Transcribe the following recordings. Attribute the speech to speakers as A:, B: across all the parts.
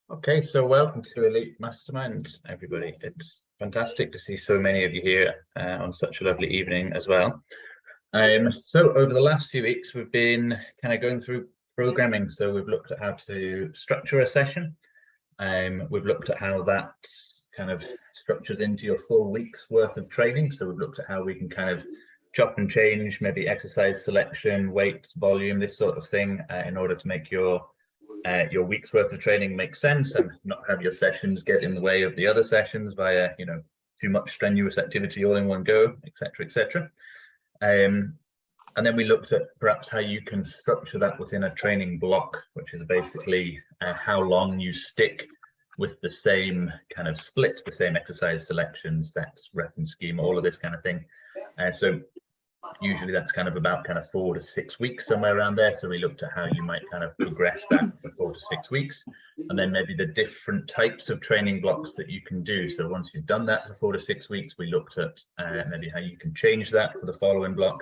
A: Okay, so welcome to Elite Mastermind, everybody. It's fantastic to see so many of you here on such a lovely evening as well. So over the last few weeks, we've been kind of going through programming. So we've looked at how to structure a session. We've looked at how that kind of structures into your full week's worth of training. So we've looked at how we can kind of chop and change, maybe exercise selection, weight, volume, this sort of thing, in order to make your week's worth of training make sense and not have your sessions get in the way of the other sessions via, too much strenuous activity all in one go, etc., etc. And then we looked at perhaps how you can structure that within a training block, which is basically how long you stick with the same kind of split, the same exercise selection, sets, rep and scheme, all of this kind of thing. So usually that's kind of about 4 to 6 weeks, somewhere around there. So we looked at how you might kind of progress that for 4 to 6 weeks, and then maybe the different types of training blocks that you can do. So once you've done that for 4 to 6 weeks, we looked at maybe how you can change that for the following block,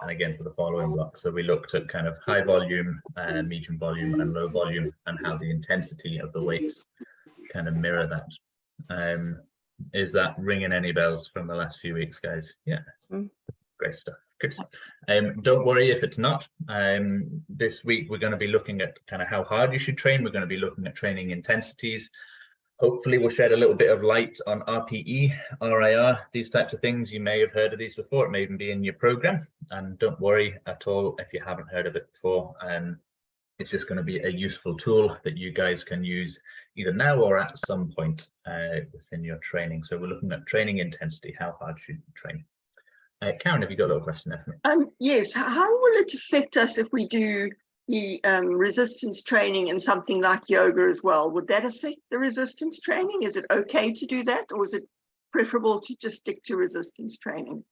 A: and again for the following block. So we looked at kind of high volume, medium volume and low volume, and how the intensity of the weights kind of mirror that. Is that ringing any bells from the last few weeks, guys? Yeah, great stuff. Good. Don't worry if it's not. This week we're going to be looking at kind of how hard you should train. We're going to be looking at training intensities. Hopefully we'll shed a little bit of light on RPE, RIR, these types of things. You may have heard of these before. It may even be in your program. And don't worry at all if you haven't heard of it before. It's just going to be a useful tool that you guys can use either now or at some point within your training. So we're looking at training intensity. How hard should you train? Karen, have you got a little question there for me?
B: Yes, how will it affect us if we do the resistance training and something like yoga as well? Would that affect the resistance training? Is it okay to do that, or is it preferable to just stick to resistance training?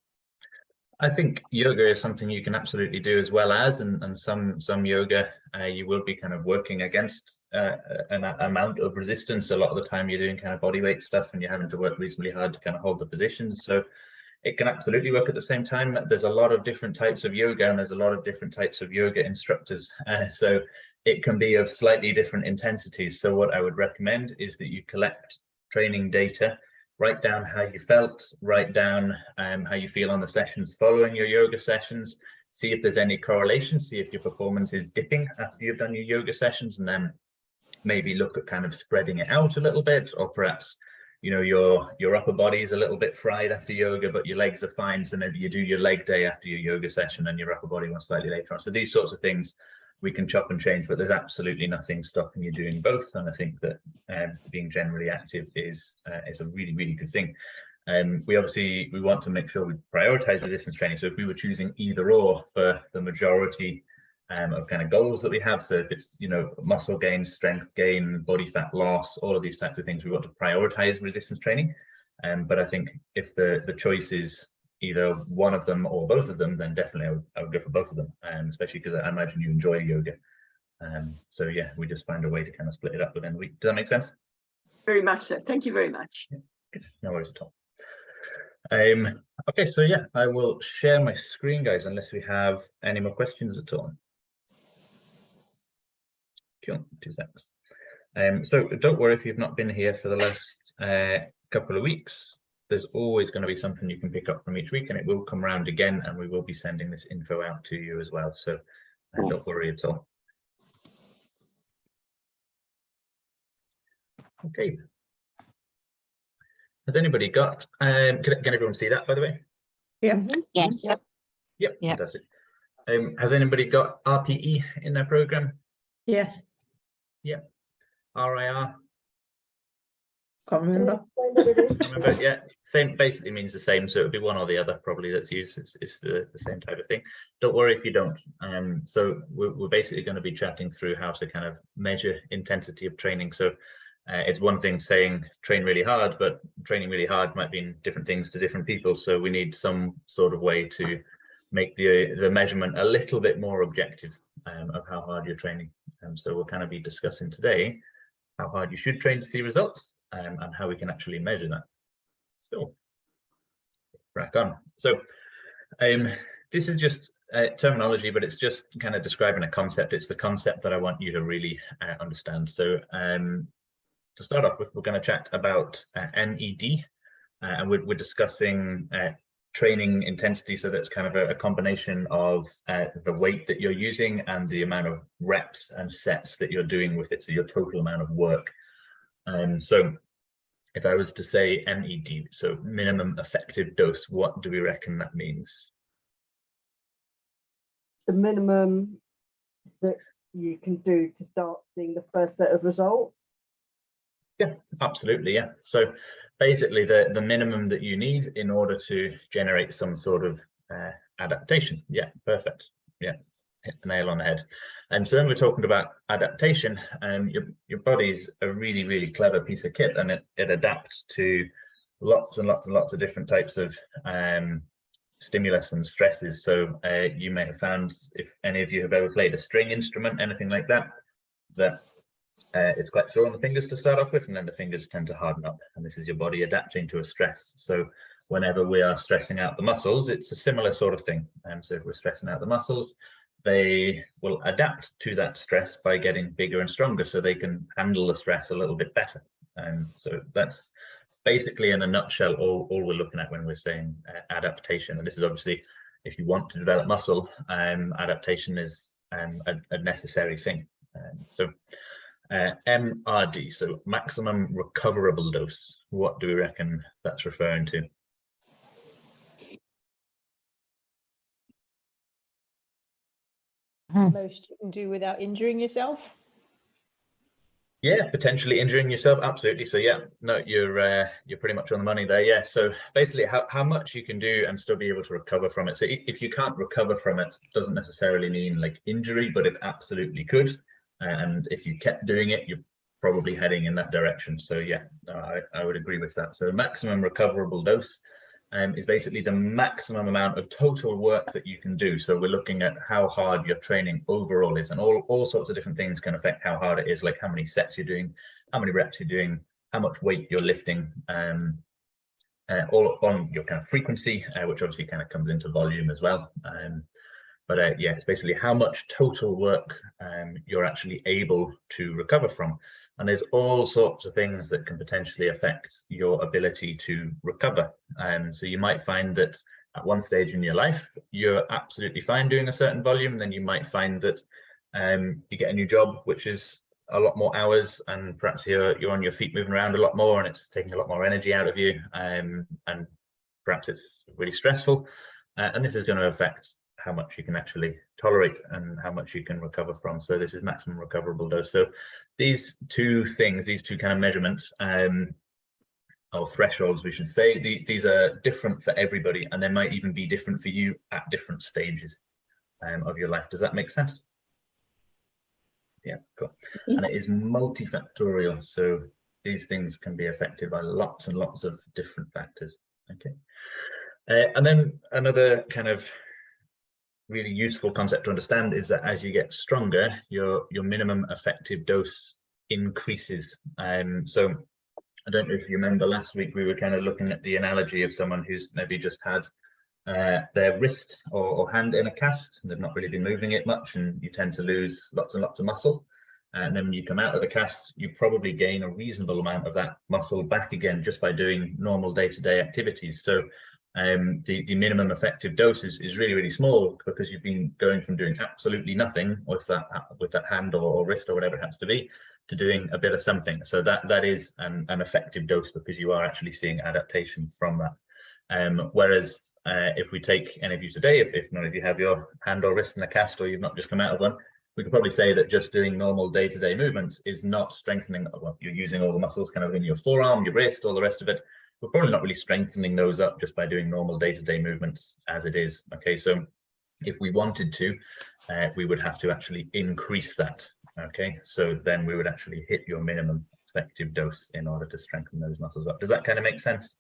A: I think yoga is something you can absolutely do as well as, and some yoga you will be kind of working against an amount of resistance. A lot of the time you're doing kind of body weight stuff and you're having to work reasonably hard to kind of hold the positions. So it can absolutely work at the same time. There's a lot of different types of yoga, and there's a lot of different types of yoga instructors. So it can be of slightly different intensities. So what I would recommend is that you collect training data, write down how you felt, write down how you feel on the sessions following your yoga sessions, see if there's any correlation, see if your performance is dipping after you've done your yoga sessions, and then maybe look at kind of spreading it out a little bit, or perhaps your upper body is a little bit fried after yoga, but your legs are fine. So maybe you do your leg day after your yoga session and your upper body one slightly later on. So these sorts of things we can chop and change, but there's absolutely nothing stopping you doing both. And I think that being generally active is a really, really good thing. We want to make sure we prioritize resistance training. So if we were choosing either or for the majority of kind of goals that we have, so if it's muscle gain, strength gain, body fat loss, all of these types of things, we want to prioritize resistance training. But I think if the choice is either one of them or both of them, then definitely I would go for both of them, especially because I imagine you enjoy yoga. So yeah, we just find a way to kind of split it up within the week. Does that make sense?
B: Very much so. Thank you very much.
A: Yeah, good. No worries at all. Okay, so yeah, I will share my screen, guys, unless we have any more questions at all. Cool, 2 seconds. So don't worry if you've not been here for the last couple of weeks. There's always going to be something you can pick up from each week, and it will come around again, and we will be sending this info out to you as well. So don't worry at all. Okay. Has anybody got? Can everyone see that, by the way?
B: Yeah.
C: Yes.
A: Yep. Fantastic. Has anybody got RPE in their program?
B: Yes.
A: Yeah. RIR.
B: Can't remember.
A: Yeah, same, basically means the same, so it would be one or the other probably that's used. It's the same type of thing. Don't worry if you don't. So we're basically going to be chatting through how to kind of measure intensity of training. So it's one thing saying train really hard, but training really hard might mean different things to different people. So we need some sort of way to make the measurement a little bit more objective of how hard you're training. So we'll kind of be discussing today how hard you should train to see results, and how we can actually measure that. So crack on. So this is just terminology, but it's just kind of describing a concept. It's the concept that I want you to really understand. So to start off with, we're going to chat about MED, and we're discussing training intensity. So that's kind of a combination of the weight that you're using and the amount of reps and sets that you're doing with it, so your total amount of work. So if I was to say MED, so minimum effective dose, what do we reckon that means?
C: The minimum that you can do to start seeing the first set of results.
A: Yeah, absolutely. Yeah. So basically the minimum that you need in order to generate some sort of adaptation. Yeah, perfect. Yeah, hit the nail on the head. And so when we're talking about adaptation, your body's a really, really clever piece of kit, and it adapts to lots and lots and lots of different types of stimulus and stresses. So you may have found, if any of you have ever played a string instrument, anything like that, it's quite sore on the fingers to start off with, and then the fingers tend to harden up, and this is your body adapting to a stress. So whenever we are stressing out the muscles, it's a similar sort of thing. So if we're stressing out the muscles, they will adapt to that stress by getting bigger and stronger, so they can handle the stress a little bit better. So that's basically, in a nutshell, all we're looking at when we're saying adaptation. And this is obviously, if you want to develop muscle, adaptation is a necessary thing. MRD, so maximum recoverable dose. What do we reckon that's referring to?
D: Most you can do without injuring yourself.
A: Yeah, potentially injuring yourself, absolutely. So yeah, no, you're pretty much on the money there. Yeah, so basically how much you can do and still be able to recover from it. So if you can't recover from it, doesn't necessarily mean like injury, but it absolutely could. And if you kept doing it, you're probably heading in that direction. So yeah, I would agree with that. So maximum recoverable dose is basically the maximum amount of total work that you can do. So we're looking at how hard your training overall is, and all sorts of different things can affect how hard it is, like how many sets you're doing, how many reps you're doing, how much weight you're lifting, all on your kind of frequency, which obviously kind of comes into volume as well. But yeah, it's basically how much total work you're actually able to recover from. And there's all sorts of things that can potentially affect your ability to recover. So you might find that at one stage in your life, you're absolutely fine doing a certain volume. Then you might find that you get a new job, which is a lot more hours, and perhaps you're on your feet moving around a lot more, and it's taking a lot more energy out of you. And perhaps it's really stressful. And this is going to affect how much you can actually tolerate and how much you can recover from. So this is maximum recoverable dose. So these two things, these two kind of measurements, or thresholds, we should say, these are different for everybody, and they might even be different for you at different stages of your life. Does that make sense? Yeah, cool. And it is multifactorial, so these things can be affected by lots and lots of different factors. Okay. And then another kind of really useful concept to understand is that as you get stronger, your minimum effective dose increases. So I don't know if you remember last week, we were kind of looking at the analogy of someone who's maybe just had their wrist or hand in a cast, and they've not really been moving it much, and you tend to lose lots and lots of muscle. And then when you come out of the cast, you probably gain a reasonable amount of that muscle back again just by doing normal day-to-day activities. So the minimum effective dose is really, really small, because you've been going from doing absolutely nothing with that hand or wrist or whatever it happens to be, to doing a bit of something. So that is an effective dose, because you are actually seeing adaptation from that. Whereas if we take any of you today, if none of you have your hand or wrist in a cast, or you've not just come out of one, we could probably say that just doing normal day-to-day movements is not strengthening. Well, you're using all the muscles kind of in your forearm, your wrist, all the rest of it. We're probably not really strengthening those up just by doing normal day-to-day movements as it is. Okay, so if we wanted to, we would have to actually increase that. Okay, so then we would actually hit your minimum effective dose in order to strengthen those muscles up. Does that kind of make sense?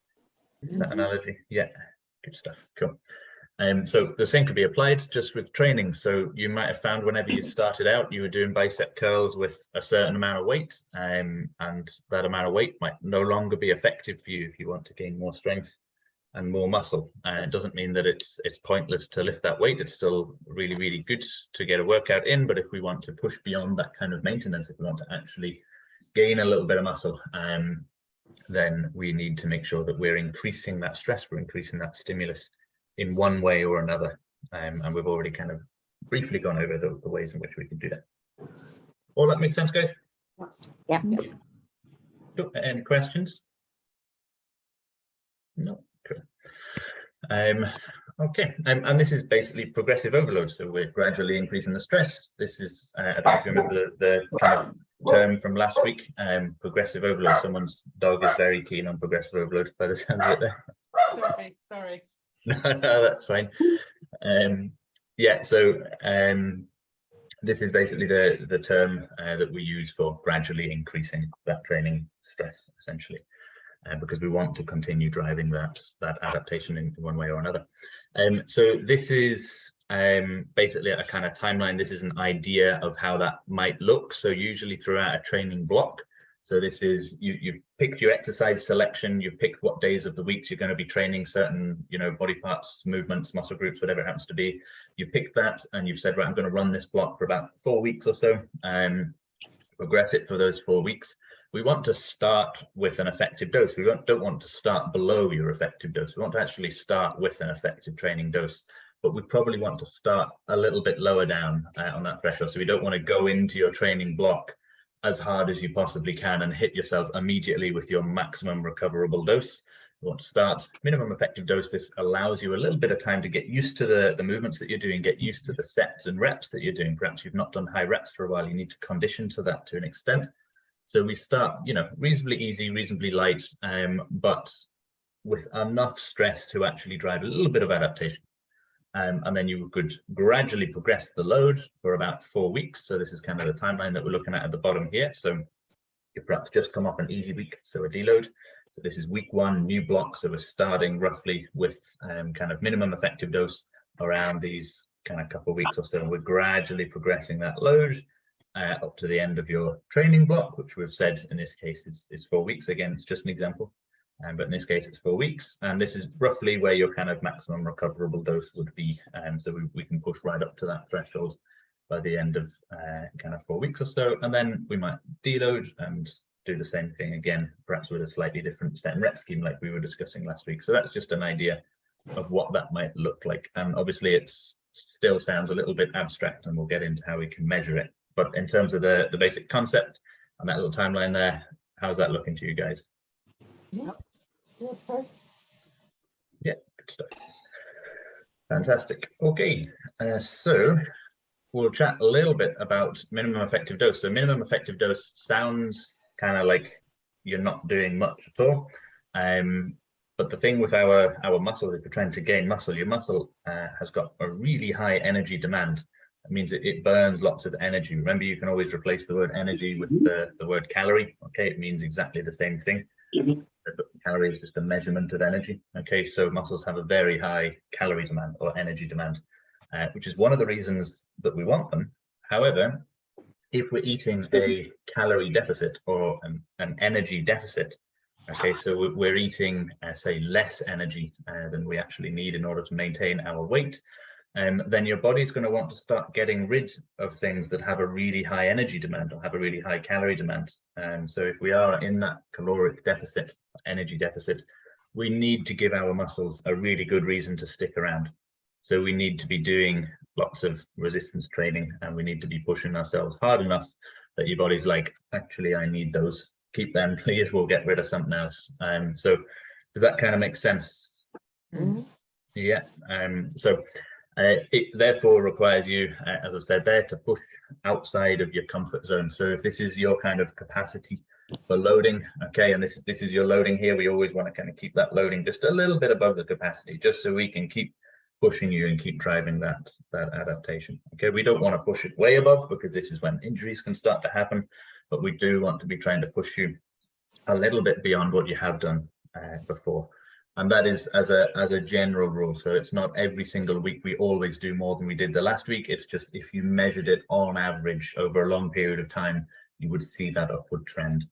A: That analogy? Yeah, good stuff. Cool. So the same could be applied just with training. So you might have found whenever you started out, you were doing bicep curls with a certain amount of weight, and that amount of weight might no longer be effective for you if you want to gain more strength and more muscle. And it doesn't mean that it's pointless to lift that weight. It's still really, really good to get a workout in. But if we want to push beyond that kind of maintenance, if we want to actually gain a little bit of muscle, then we need to make sure that we're increasing that stress, we're increasing that stimulus in one way or another. And we've already kind of briefly gone over the ways in which we can do that. All that makes sense, guys?
C: Yeah.
A: Cool. Any questions? No. Cool. Okay, and this is basically progressive overload. So we're gradually increasing the stress. This is, I don't know if you remember the kind of term from last week, progressive overload. Someone's dog is very keen on progressive overload by the sounds of it there.
E: Sorry.
A: No, that's fine. Yeah, so this is basically the term that we use for gradually increasing that training stress, essentially, because we want to continue driving that adaptation in one way or another. So this is basically a kind of timeline. This is an idea of how that might look. So usually throughout a training block. So this is, you've picked your exercise selection, you've picked what days of the weeks you're going to be training certain, body parts, movements, muscle groups, whatever it happens to be. You picked that and you've said, right, I'm going to run this block for about 4 weeks or so, progress it for those 4 weeks. We want to start with an effective dose. We don't want to start below your effective dose. We want to actually start with an effective training dose, but we probably want to start a little bit lower down on that threshold. So we don't want to go into your training block as hard as you possibly can and hit yourself immediately with your maximum recoverable dose. You want to start minimum effective dose. This allows you a little bit of time to get used to the movements that you're doing, get used to the sets and reps that you're doing. Perhaps you've not done high reps for a while. You need to condition to that to an extent. So we start, reasonably easy, reasonably light, but with enough stress to actually drive a little bit of adaptation. And then you could gradually progress the load for about 4 weeks. So this is kind of the timeline that we're looking at the bottom here. So you perhaps just come off an easy week, so a deload. So this is week 1, new block. So we're starting roughly with kind of minimum effective dose around these kind of couple of weeks or so. And we're gradually progressing that load up to the end of your training block, which we've said in this case is 4 weeks. Again, it's just an example. But in this case, it's 4 weeks, and this is roughly where your kind of maximum recoverable dose would be. So we can push right up to that threshold by the end of kind of 4 weeks or so, and then we might deload and do the same thing again, perhaps with a slightly different set and rep scheme like we were discussing last week. So that's just an idea of what that might look like. And obviously, it still sounds a little bit abstract, and we'll get into how we can measure it. But in terms of the basic concept and that little timeline there, how's that looking to you guys? Yeah, good stuff. Fantastic. Okay, so we'll chat a little bit about minimum effective dose. So minimum effective dose sounds kind of like you're not doing much at all. But the thing with our muscle, if you're trying to gain muscle, your muscle has got a really high energy demand. That means it burns lots of energy. Remember, you can always replace the word energy with the word calorie. Okay, it means exactly the same thing. Calorie is just a measurement of energy. Okay, so muscles have a very high calorie demand or energy demand, which is one of the reasons that we want them. However, if we're eating a calorie deficit or an energy deficit, okay, so we're eating, say, less energy than we actually need in order to maintain our weight, then your body's going to want to start getting rid of things that have a really high energy demand or have a really high calorie demand. So if we are in that caloric deficit, energy deficit, we need to give our muscles a really good reason to stick around. So we need to be doing lots of resistance training, and we need to be pushing ourselves hard enough that your body's like, actually, I need those. Keep them, please. We'll get rid of something else. So does that kind of make sense? Mm-hmm. Yeah. So it therefore requires you, as I've said there, to push outside of your comfort zone. So if this is your kind of capacity for loading, okay, and this is your loading here, we always want to kind of keep that loading just a little bit above the capacity, just so we can keep pushing you and keep driving that adaptation. Okay, we don't want to push it way above, because this is when injuries can start to happen, but we do want to be trying to push you a little bit beyond what you have done before. And that is as a general rule. So it's not every single week we always do more than we did the last week. It's just if you measured it on average over a long period of time, you would see that upward trend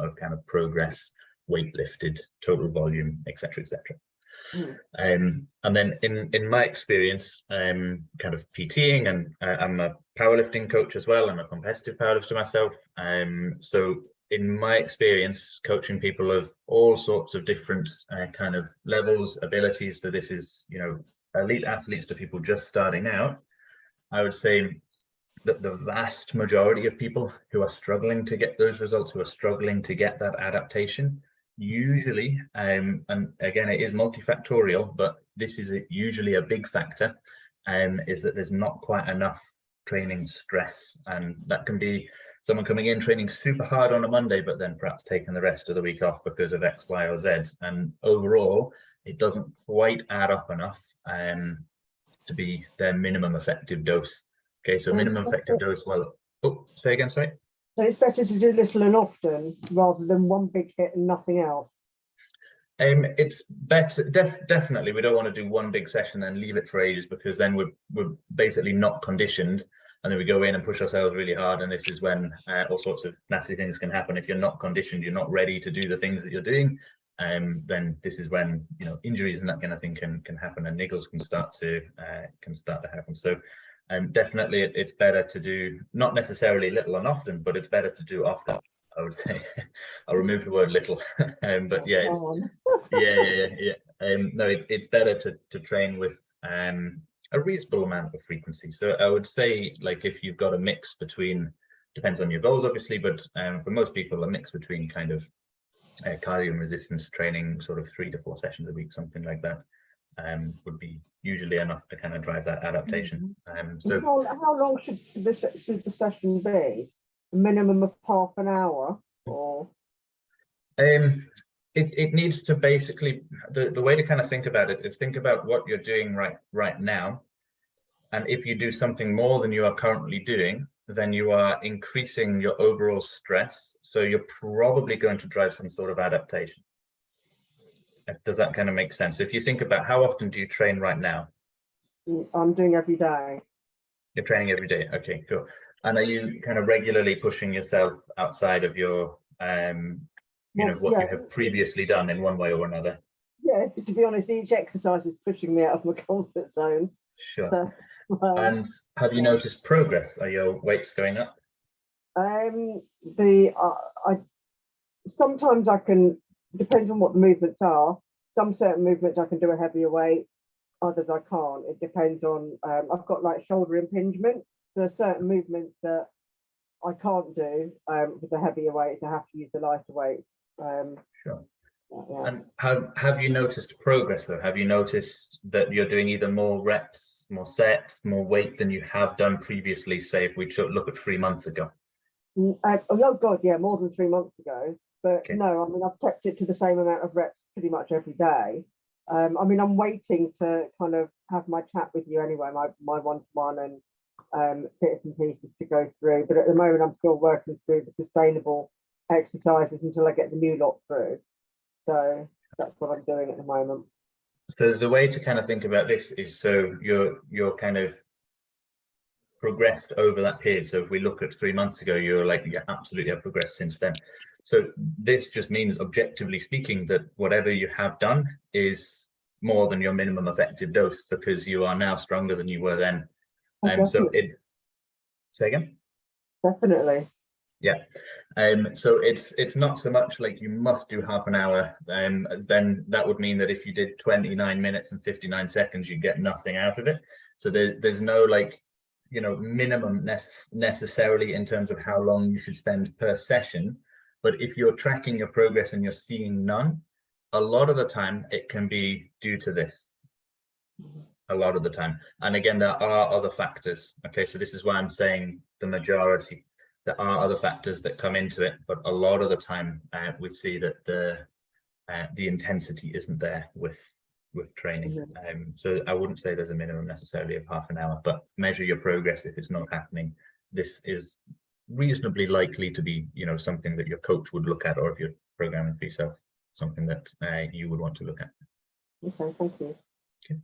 A: of kind of progress, weight lifted, total volume, etc., etc. And then in my experience, kind of PTing, and I'm a powerlifting coach as well. I'm a competitive powerlifter myself. So in my experience, coaching people of all sorts of different kind of levels, abilities. So this is, you know, elite athletes to people just starting out. I would say that the vast majority of people who are struggling to get those results, who are struggling to get that adaptation, usually, and again, it is multifactorial, but this is usually a big factor, is that there's not quite enough training stress. And that can be someone coming in training super hard on a Monday, but then perhaps taking the rest of the week off because of X, Y, or Z. And overall, it doesn't quite add up enough to be their minimum effective dose. Okay, so minimum effective dose, well, oh, say again, sorry?
C: So it's better to do little and often rather than one big hit and nothing else.
A: It's better, definitely. We don't want to do one big session and leave it for ages, because then we're basically not conditioned, and then we go in and push ourselves really hard, and this is when all sorts of nasty things can happen. If you're not conditioned, you're not ready to do the things that you're doing, then this is when, you know, injuries and that kind of thing can happen, and niggles can start to happen. So definitely it's better to do, not necessarily little and often, but it's better to do often, I would say. I'll remove the word little. But yeah, it's better to train with a reasonable amount of frequency. So I would say, like, if you've got a mix between, depends on your goals obviously, but for most people, a mix between kind of cardio and resistance training, sort of 3 to 4 sessions a week, something like that, would be usually enough to kind of drive that adaptation. So
C: how long should the session be? A minimum of half an hour, or?
A: It needs to basically, the way to kind of think about it is think about what you're doing right now, and if you do something more than you are currently doing, then you are increasing your overall stress, so you're probably going to drive some sort of adaptation. Does that kind of make sense? If you think about how often do you train right now?
C: I'm doing every day.
A: You're training every day. Okay, cool. And are you kind of regularly pushing yourself outside of your you know, what you have previously done in one way or another?
C: Yeah, to be honest, each exercise is pushing me out of my comfort zone.
A: Sure.
C: So,
A: and have you noticed progress? Are your weights going up?
C: Sometimes I can, depends on what the movements are. Some certain movements I can do a heavier weight, others I can't. It depends on, I've got like shoulder impingement. There are certain movements that I can't do with the heavier weights. I have to use the lighter weights.
A: Sure.
C: Yeah.
A: And have you noticed progress though? Have you noticed that you're doing either more reps, more sets, more weight than you have done previously, say if we look at 3 months ago?
C: Oh God, yeah, more than 3 months ago. But
A: okay.
C: No, I mean, I've kept it to the same amount of reps pretty much every day. I mean, I'm waiting to kind of have my chat with you anyway, my one-to-one and bits and pieces to go through. But at the moment, I'm still working through the sustainable exercises until I get the new lot through. So that's what I'm doing at the moment.
A: So the way to kind of think about this is, so you're kind of progressed over that period. So if we look at 3 months ago, you're like, yeah, absolutely have progressed since then. So this just means, objectively speaking, that whatever you have done is more than your minimum effective dose, because you are now stronger than you were then. So say again?
C: Definitely.
A: Yeah. So it's not so much like you must do half an hour, then that would mean that if you did 29 minutes and 59 seconds, you get nothing out of it. So there's no, like, you know, minimum necessarily in terms of how long you should spend per session. But if you're tracking your progress and you're seeing none, a lot of the time it can be due to this. A lot of the time. And again, there are other factors. Okay, so this is why I'm saying the majority. There are other factors that come into it, but a lot of the time we see that the intensity isn't there with training. So I wouldn't say there's a minimum necessarily of half an hour, but measure your progress if it's not happening. This is reasonably likely to be, you know, something that your coach would look at, or if you're programming for yourself, something that you would want to look at.
C: Okay, thank you.
A: Okay.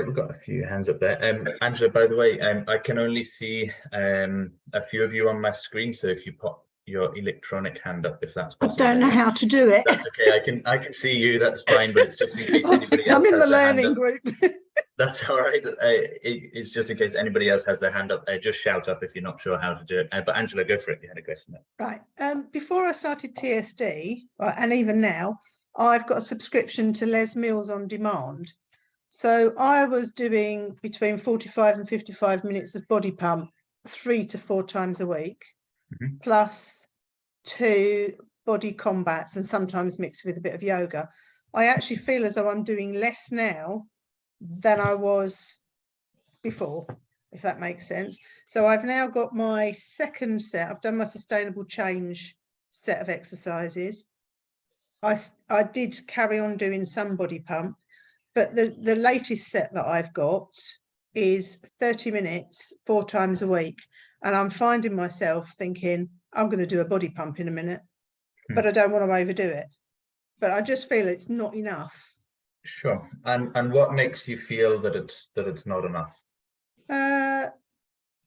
A: We've got a few hands up there. Angela, by the way, I can only see a few of you on my screen, so if you pop your electronic hand up, if that's possible.
E: I don't know how to do it.
A: That's okay. I can see you. That's fine. But it's just in case anybody else.
E: I'm in
A: has
E: the
A: their hand
E: learning
A: up.
E: group.
A: That's all right. It's just in case anybody else has their hand up, just shout up if you're not sure how to do it. But Angela, go for it. You had a question there.
E: Right. Before I started TSD, and even now, I've got a subscription to Les Mills on Demand. So I was doing between 45 and 55 minutes of body pump 3 to 4 times a week, plus 2 body combats and sometimes mixed with a bit of yoga. I actually feel as though I'm doing less now than I was before, if that makes sense. So I've now got my second set. I've done my sustainable change set of exercises. I did carry on doing some body pump, but the latest set that I've got is 30 minutes 4 times a week, and I'm finding myself thinking I'm going to do a body pump in a minute, but I don't want to overdo it. But I just feel it's not enough.
A: Sure. And what makes you feel that it's not enough?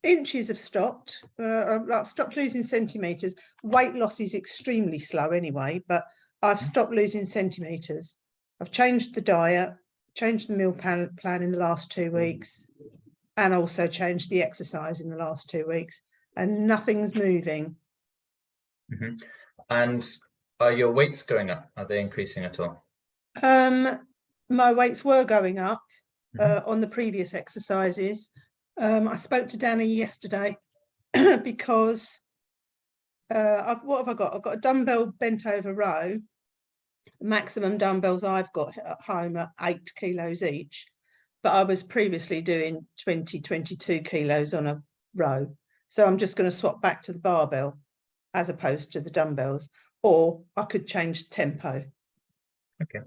E: Inches have stopped. I've stopped losing centimeters. Weight loss is extremely slow anyway, but I've stopped losing centimeters. I've changed the diet, changed the meal plan in the last 2 weeks, and also changed the exercise in the last 2 weeks, and nothing's moving.
A: And are your weights going up? Are they increasing at all?
E: My weights were going up on the previous exercises. I spoke to Danny yesterday because what have I got? I've got a dumbbell bent over row. The maximum dumbbells I've got at home are 8 kilos each, but I was previously doing 22 kilos on a row. So I'm just going to swap back to the barbell as opposed to the dumbbells, or I could change tempo.
A: Okay.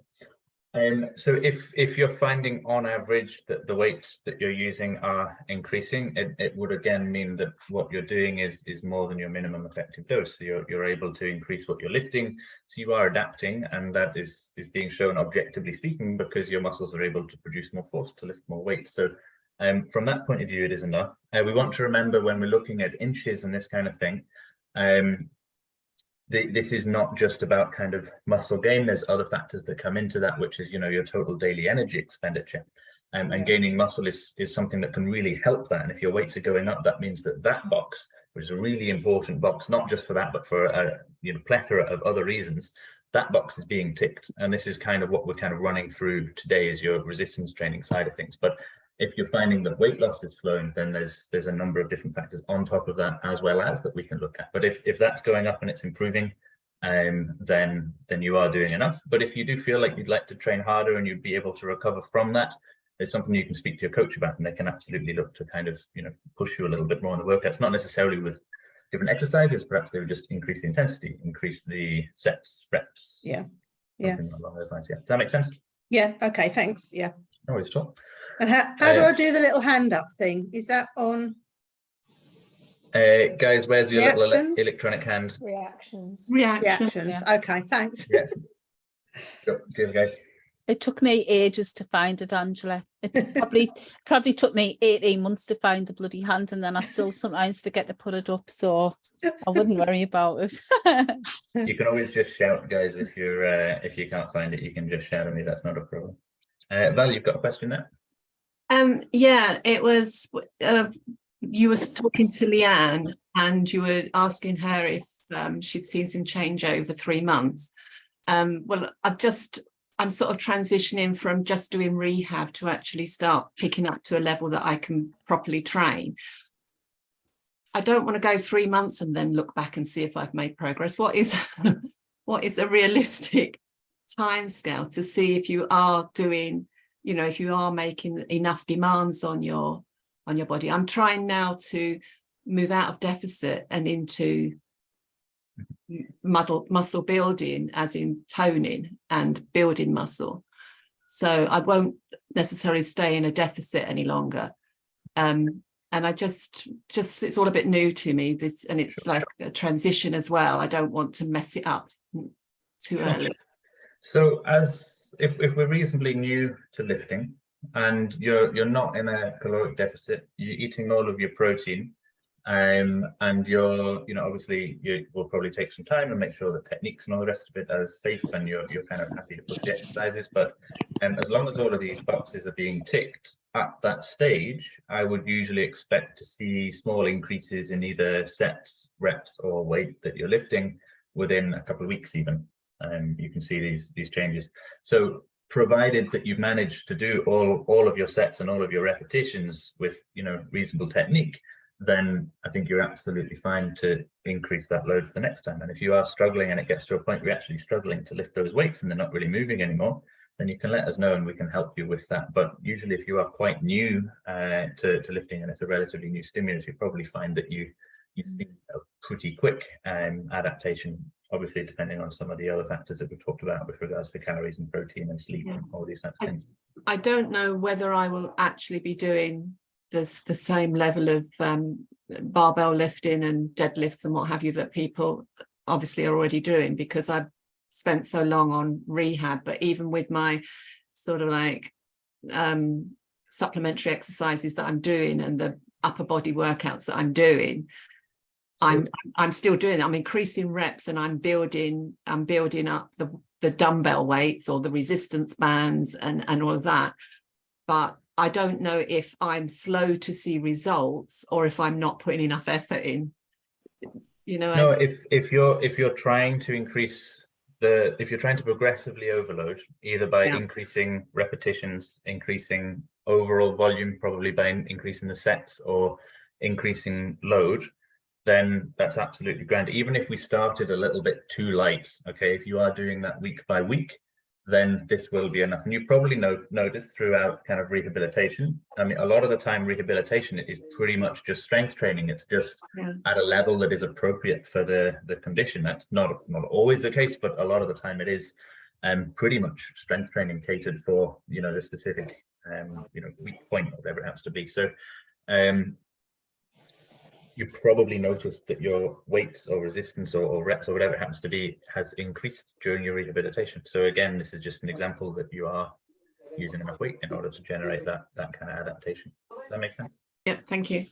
A: So if you're finding on average that the weights that you're using are increasing, it would again mean that what you're doing is more than your minimum effective dose. So you're able to increase what you're lifting. So you are adapting, and that is being shown objectively speaking because your muscles are able to produce more force to lift more weight. So from that point of view, it is enough. We want to remember when we're looking at inches and this kind of thing, this is not just about kind of muscle gain. There's other factors that come into that, which is, your total daily energy expenditure. And gaining muscle is something that can really help that. And if your weights are going up, that means that box, which is a really important box, not just for that, but for a plethora of other reasons, that box is being ticked. And this is kind of what we're kind of running through today is your resistance training side of things. But if you're finding that weight loss is slowing, then there's a number of different factors on top of that as well as that we can look at. But if that's going up and it's improving, then you are doing enough. But if you do feel like you'd like to train harder and you'd be able to recover from that, there's something you can speak to your coach about, and they can absolutely look to kind of push you a little bit more in the workouts. Not necessarily with different exercises, perhaps they would just increase the intensity, increase the sets, reps. Something along those lines. Yeah, does that make sense?
E: Yeah. Okay. Thanks. Yeah.
A: No worries at all.
E: And how do I do the little hand up thing? Is that on?
A: Guys, where's your little electronic hand?
D: Reactions.
E: Reactions. Yeah. Okay. Thanks.
A: Yeah. Cheers, guys.
F: It took me ages to find it, Angela. It probably took me 18 months to find the bloody hand, and then I still sometimes forget to put it up, so I wouldn't worry about it.
A: You can always just shout, guys, if you can't find it, you can just shout at me. That's not a problem. Val, you've got a question there?
G: Yeah, it was you were talking to Leanne and you were asking her if she'd seen some change over 3 months. Well, I'm sort of transitioning from just doing rehab to actually start picking up to a level that I can properly train. I don't want to go 3 months and then look back and see if I've made progress. What is a realistic timescale to see if you are doing, if you are making enough demands on your body? I'm trying now to move out of deficit and into muscle building, as in toning and building muscle. So I won't necessarily stay in a deficit any longer. And I just it's all a bit new to me, this, and it's like a transition as well. I don't want to mess it up too early.
A: So if we're reasonably new to lifting and you're not in a caloric deficit, you're eating all of your protein, and you're, you know, obviously you will probably take some time and make sure that techniques and all the rest of it are safe, and you're kind of happy to push the exercises. But as long as all of these boxes are being ticked at that stage, I would usually expect to see small increases in either sets, reps, or weight that you're lifting within a couple of weeks even. You can see these changes. So provided that you've managed to do all of your sets and all of your repetitions with, you know, reasonable technique, then I think you're absolutely fine to increase that load for the next time. And if you are struggling and it gets to a point where you're actually struggling to lift those weights and they're not really moving anymore, then you can let us know and we can help you with that. But usually if you are quite new to lifting and it's a relatively new stimulus, you probably find that you see a pretty quick adaptation, obviously depending on some of the other factors that we've talked about with regards to calories and protein and sleep and all these types of things.
G: I don't know whether I will actually be doing the same level of barbell lifting and deadlifts and what have you that people obviously are already doing, because I've spent so long on rehab. But even with my sort of like supplementary exercises that I'm doing and the upper body workouts that I'm doing, I'm still doing it. I'm increasing reps and I'm building up the dumbbell weights or the resistance bands and all of that. But I don't know if I'm slow to see results or if I'm not putting enough effort in. You know,
A: no, if you're trying to increase if you're trying to progressively overload, either by increasing repetitions, increasing overall volume, probably by increasing the sets or increasing load, then that's absolutely grand. Even if we started a little bit too light, okay, if you are doing that week by week, then this will be enough. And you probably notice throughout kind of rehabilitation, I mean, a lot of the time rehabilitation is pretty much just strength training. It's just at a level that is appropriate for the condition. That's not always the case, but a lot of the time it is pretty much strength training catered for, you know, the specific you know, weak point, whatever it happens to be. So you probably noticed that your weights or resistance or reps or whatever it happens to be has increased during your rehabilitation. So again, this is just an example that you are using enough weight in order to generate that kind of adaptation. Does that make sense?
G: Yeah, thank you.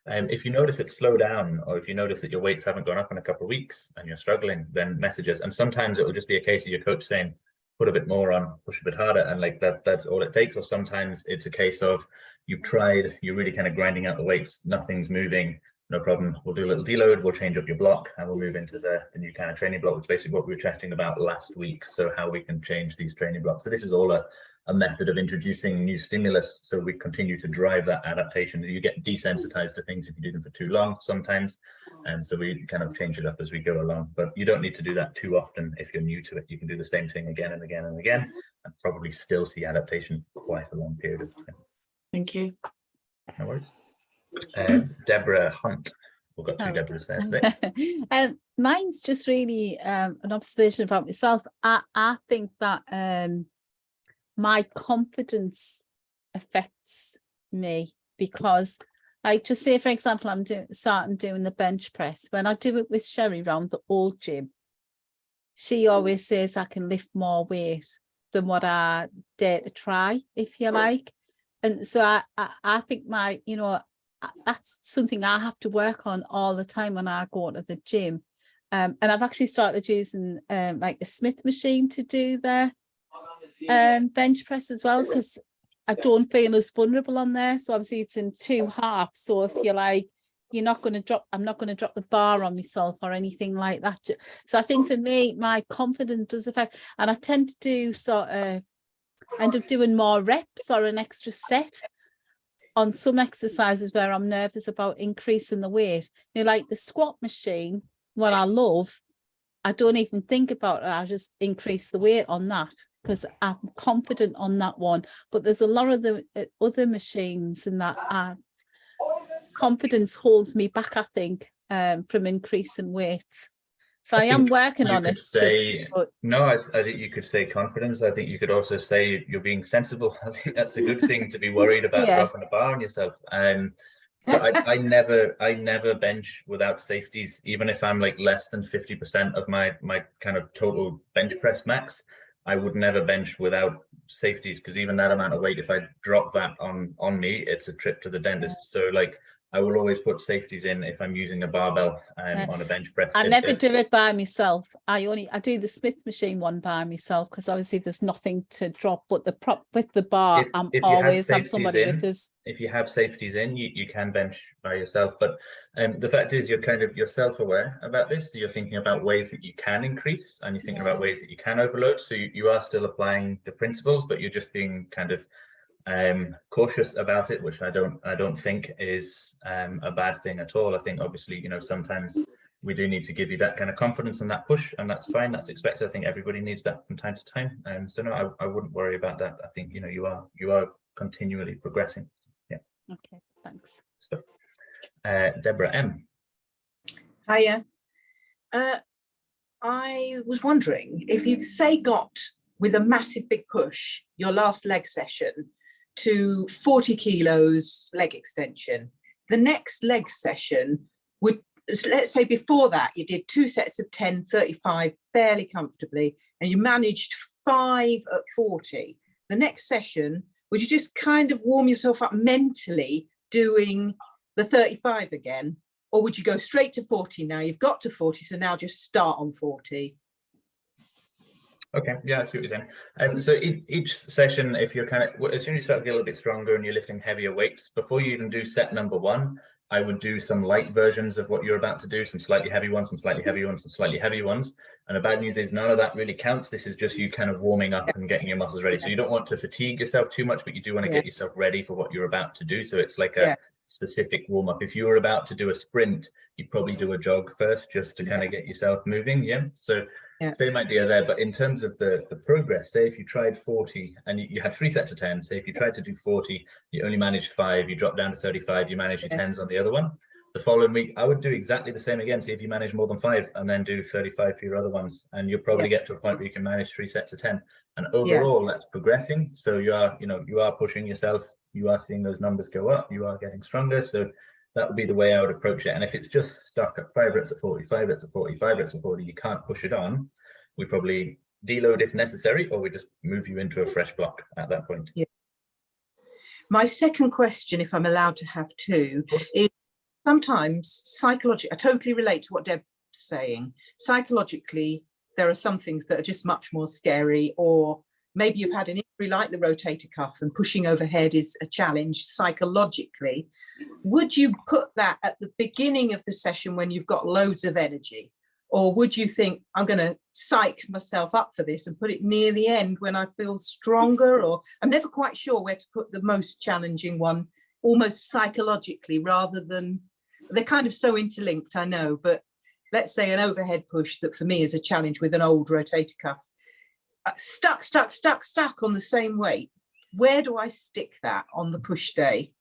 A: If you notice it slow down, or if you notice that your weights haven't gone up in a couple of weeks and you're struggling, then message us. And sometimes it will just be a case of your coach saying, put a bit more on, push a bit harder, and like that's all it takes. Or sometimes it's a case of you've tried, you're really kind of grinding out the weights, nothing's moving, no problem, we'll do a little deload, we'll change up your block, and we'll move into the new kind of training block, which is basically what we were chatting about last week. So how we can change these training blocks. So this is all a method of introducing new stimulus, so we continue to drive that adaptation. You get desensitized to things if you do them for too long sometimes, and so we kind of change it up as we go along. But you don't need to do that too often if you're new to it. You can do the same thing again and again and again, and probably still see adaptation for quite a long period of time.
G: Thank you.
A: No worries. Deborah Hunt. We've got two Deborahs there today.
F: Mine's just really an observation about myself. I think that my confidence affects me, because like, just say for example, I'm starting doing the bench press. When I do it with Sherry round the old gym, she always says I can lift more weight than what I dare to try, if you like. And so I think you know, that's something I have to work on all the time when I go to the gym. And I've actually started using like the Smith machine to do the bench press as well, because I don't feel as vulnerable on there. So obviously it's in two halves. So if you're like, I'm not going to drop the bar on myself or anything like that. So I think for me, my confidence does affect, and I tend to do end up doing more reps or an extra set on some exercises where I'm nervous about increasing the weight. You know, like the squat machine, what I love, I don't even think about it. I just increase the weight on that because I'm confident on that one. But there's a lot of the other machines and that confidence holds me back, I think, from increasing weight. So I am working on it.
A: No, I think you could say confidence. I think you could also say you're being sensible. I think that's a good thing to be worried about dropping a bar on yourself. So I never bench without safeties, even if I'm like less than 50% of my kind of total bench press max. I would never bench without safeties, because even that amount of weight, if I drop that on me, it's a trip to the dentist. So like I will always put safeties in if I'm using a barbell on a bench press.
F: I never do it by myself. I do the Smith machine one by myself because obviously there's nothing to drop, but the prop with the bar, I'm always have somebody with this.
A: If you have safeties in, you can bench by yourself. But the fact is you're self-aware about this. So you're thinking about ways that you can increase, and you're thinking about ways that you can overload. So you are still applying the principles, but you're just being kind of cautious about it, which I don't think is a bad thing at all. I think obviously, you know, sometimes we do need to give you that kind of confidence and that push, and that's fine, that's expected. I think everybody needs that from time to time. So no, I wouldn't worry about that. I think, you know, you are continually progressing. Yeah.
F: Okay, thanks.
A: Stuff. Deborah M.
H: Hiya. I was wondering if you say got with a massive big push your last leg session to 40 kilos leg extension, the next leg session would, let's say before that you did 2 sets of 10, 35 fairly comfortably, and you managed 5 at 40. The next session, would you just kind of warm yourself up mentally doing the 35 again, or would you go straight to 40 now? You've got to 40, so now just start on 40.
A: Okay, yeah, I see what you're saying. So each session, if you're kind of, as soon as you start to get a little bit stronger and you're lifting heavier weights, before you even do set number 1, I would do some light versions of what you're about to do, some slightly heavy ones, some slightly heavy ones, some slightly heavy ones. And the bad news is none of that really counts. This is just you kind of warming up and getting your muscles ready. So you don't want to fatigue yourself too much, but you do want to get yourself ready for what you're about to do. So it's like a specific warm up. If you were about to do a sprint, you'd probably do a jog first just to kind of get yourself moving. Yeah. So same idea there, but in terms of the progress, say if you tried 40 and you had 3 sets of 10, say if you tried to do 40, you only managed 5, you drop down to 35, you manage your 10s on the other one. The following week, I would do exactly the same again. See if you manage more than 5 and then do 35 for your other ones. And you'll probably get to a point where you can manage 3 sets of 10. And overall, that's progressing. So you are pushing yourself. You are seeing those numbers go up. You are getting stronger. So that would be the way I would approach it. And if it's just stuck at 5 reps at 40, 5 reps at 40, 5 reps at 40, you can't push it on. We probably deload if necessary, or we just move you into a fresh block at that point.
H: Yeah. My second question, if I'm allowed to have 2, is sometimes psychologically, I totally relate to what Deb's saying. Psychologically, there are some things that are just much more scary, or maybe you've had an injury like the rotator cuff and pushing overhead is a challenge psychologically. Would you put that at the beginning of the session when you've got loads of energy? Or would you think, I'm going to psych myself up for this and put it near the end when I feel stronger? Or I'm never quite sure where to put the most challenging one, almost psychologically, rather than, they're kind of so interlinked, I know, but let's say an overhead push that for me is a challenge with an old rotator cuff. Stuck on the same weight. Where do I stick that on the push day?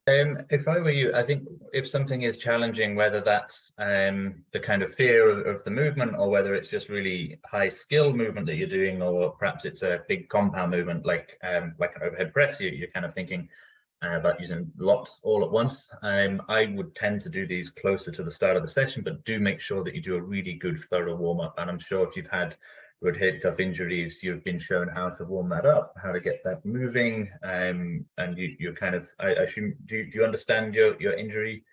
A: If I were you, I think if something is challenging, whether that's the kind of fear of the movement, or whether it's just really high skill movement that you're doing, or perhaps it's a big compound movement like an overhead press, you're kind of thinking about using lots all at once. I would tend to do these closer to the start of the session, but do make sure that you do a really good thorough warm up. And I'm sure if you've had rotator cuff injuries, you've been shown how to warm that up, how to get that moving, and you're kind of, I assume, do you understand your injury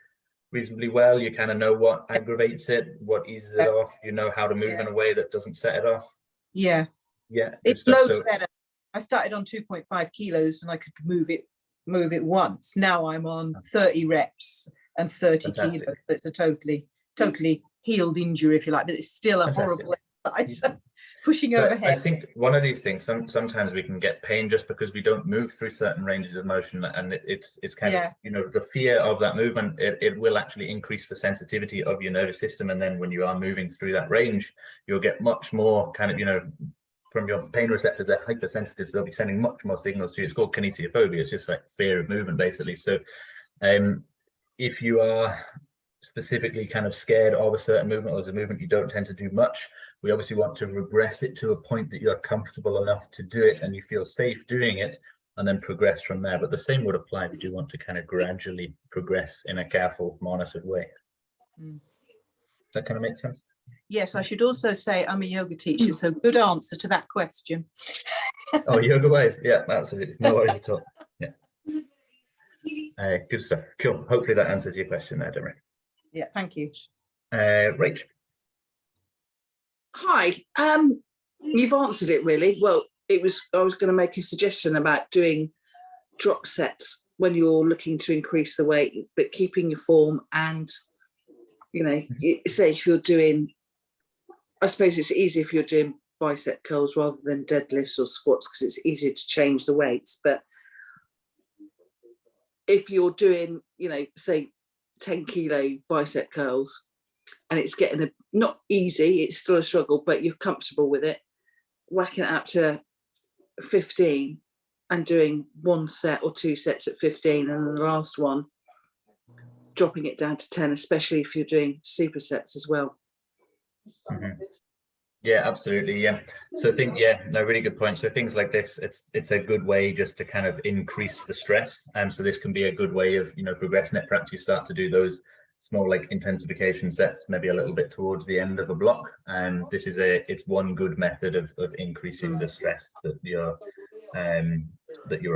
A: reasonably well? You kind of know what aggravates it, what eases it off, you know how to move in a way that doesn't set it off? Yeah,
H: it's loads better. I started on 2.5 kilos and I could move it once. Now I'm on 30 reps and 30 kilos. It's a totally healed injury, if you like, but it's still a horrible exercise. Pushing overhead.
A: I think one of these things, sometimes we can get pain just because we don't move through certain ranges of motion, and it's kind of, you know, the fear of that movement, it will actually increase the sensitivity of your nervous system, and then when you are moving through that range, you'll get much more kind of, you know, from your pain receptors, they're hypersensitive, so they'll be sending much more signals to you. It's called kinesiophobia. It's just like fear of movement, basically. So if you are specifically kind of scared of a certain movement, or there's a movement you don't tend to do much, we obviously want to regress it to a point that you're comfortable enough to do it and you feel safe doing it, and then progress from there. But the same would apply if you do want to kind of gradually progress in a careful, monitored way. Does that kind of make sense?
H: Yes, I should also say I'm a yoga teacher, so good answer to that question.
A: Oh, yoga wise, yeah, absolutely, no worries at all. Yeah. Good stuff. Cool. Hopefully that answers your question there, Deborah.
H: Yeah, thank you.
A: Rach.
I: Hi, you've answered it really well. I was going to make a suggestion about doing drop sets when you're looking to increase the weight, but keeping your form. And say if you're doing, I suppose it's easier if you're doing bicep curls rather than deadlifts or squats, because it's easier to change the weights. But if you're doing, say 10 kilo bicep curls, and it's getting not easy, it's still a struggle, but you're comfortable with it, whacking it up to 15 and doing 1 set or 2 sets at 15, and then the last one dropping it down to 10, especially if you're doing supersets as well.
A: Mm-hmm. Yeah, absolutely. Yeah. So I think, really good point. So things like this, it's a good way just to kind of increase the stress. So this can be a good way of, progressing it. Perhaps you start to do those small like intensification sets, maybe a little bit towards the end of a block. And this is it's one good method of increasing the stress that you're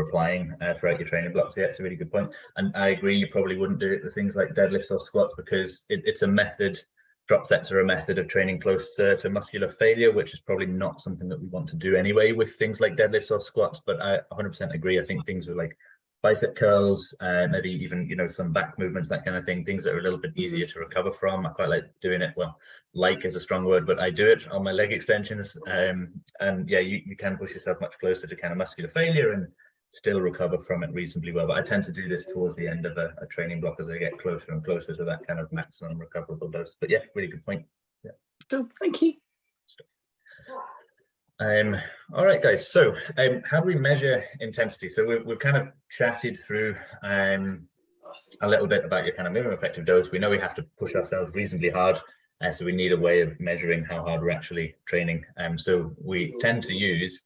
A: applying throughout your training blocks. Yeah, it's a really good point. And I agree, you probably wouldn't do it with things like deadlifts or squats, because it's a method. Drop sets are a method of training close to muscular failure, which is probably not something that we want to do anyway with things like deadlifts or squats. But I 100% agree. I think things are like bicep curls, maybe even some back movements, that kind of thing, things that are a little bit easier to recover from. I quite like doing it. Well, like is a strong word, but I do it on my leg extensions, and yeah, you can push yourself much closer to kind of muscular failure and still recover from it reasonably well. But I tend to do this towards the end of a training block as I get closer and closer to that kind of maximum recoverable dose. But yeah, really good point. Yeah.
I: Cool. Thank you.
A: All right, guys. So how do we measure intensity? So we've kind of chatted through a little bit about your kind of minimum effective dose. We know we have to push ourselves reasonably hard. So we need a way of measuring how hard we're actually training. So we tend to use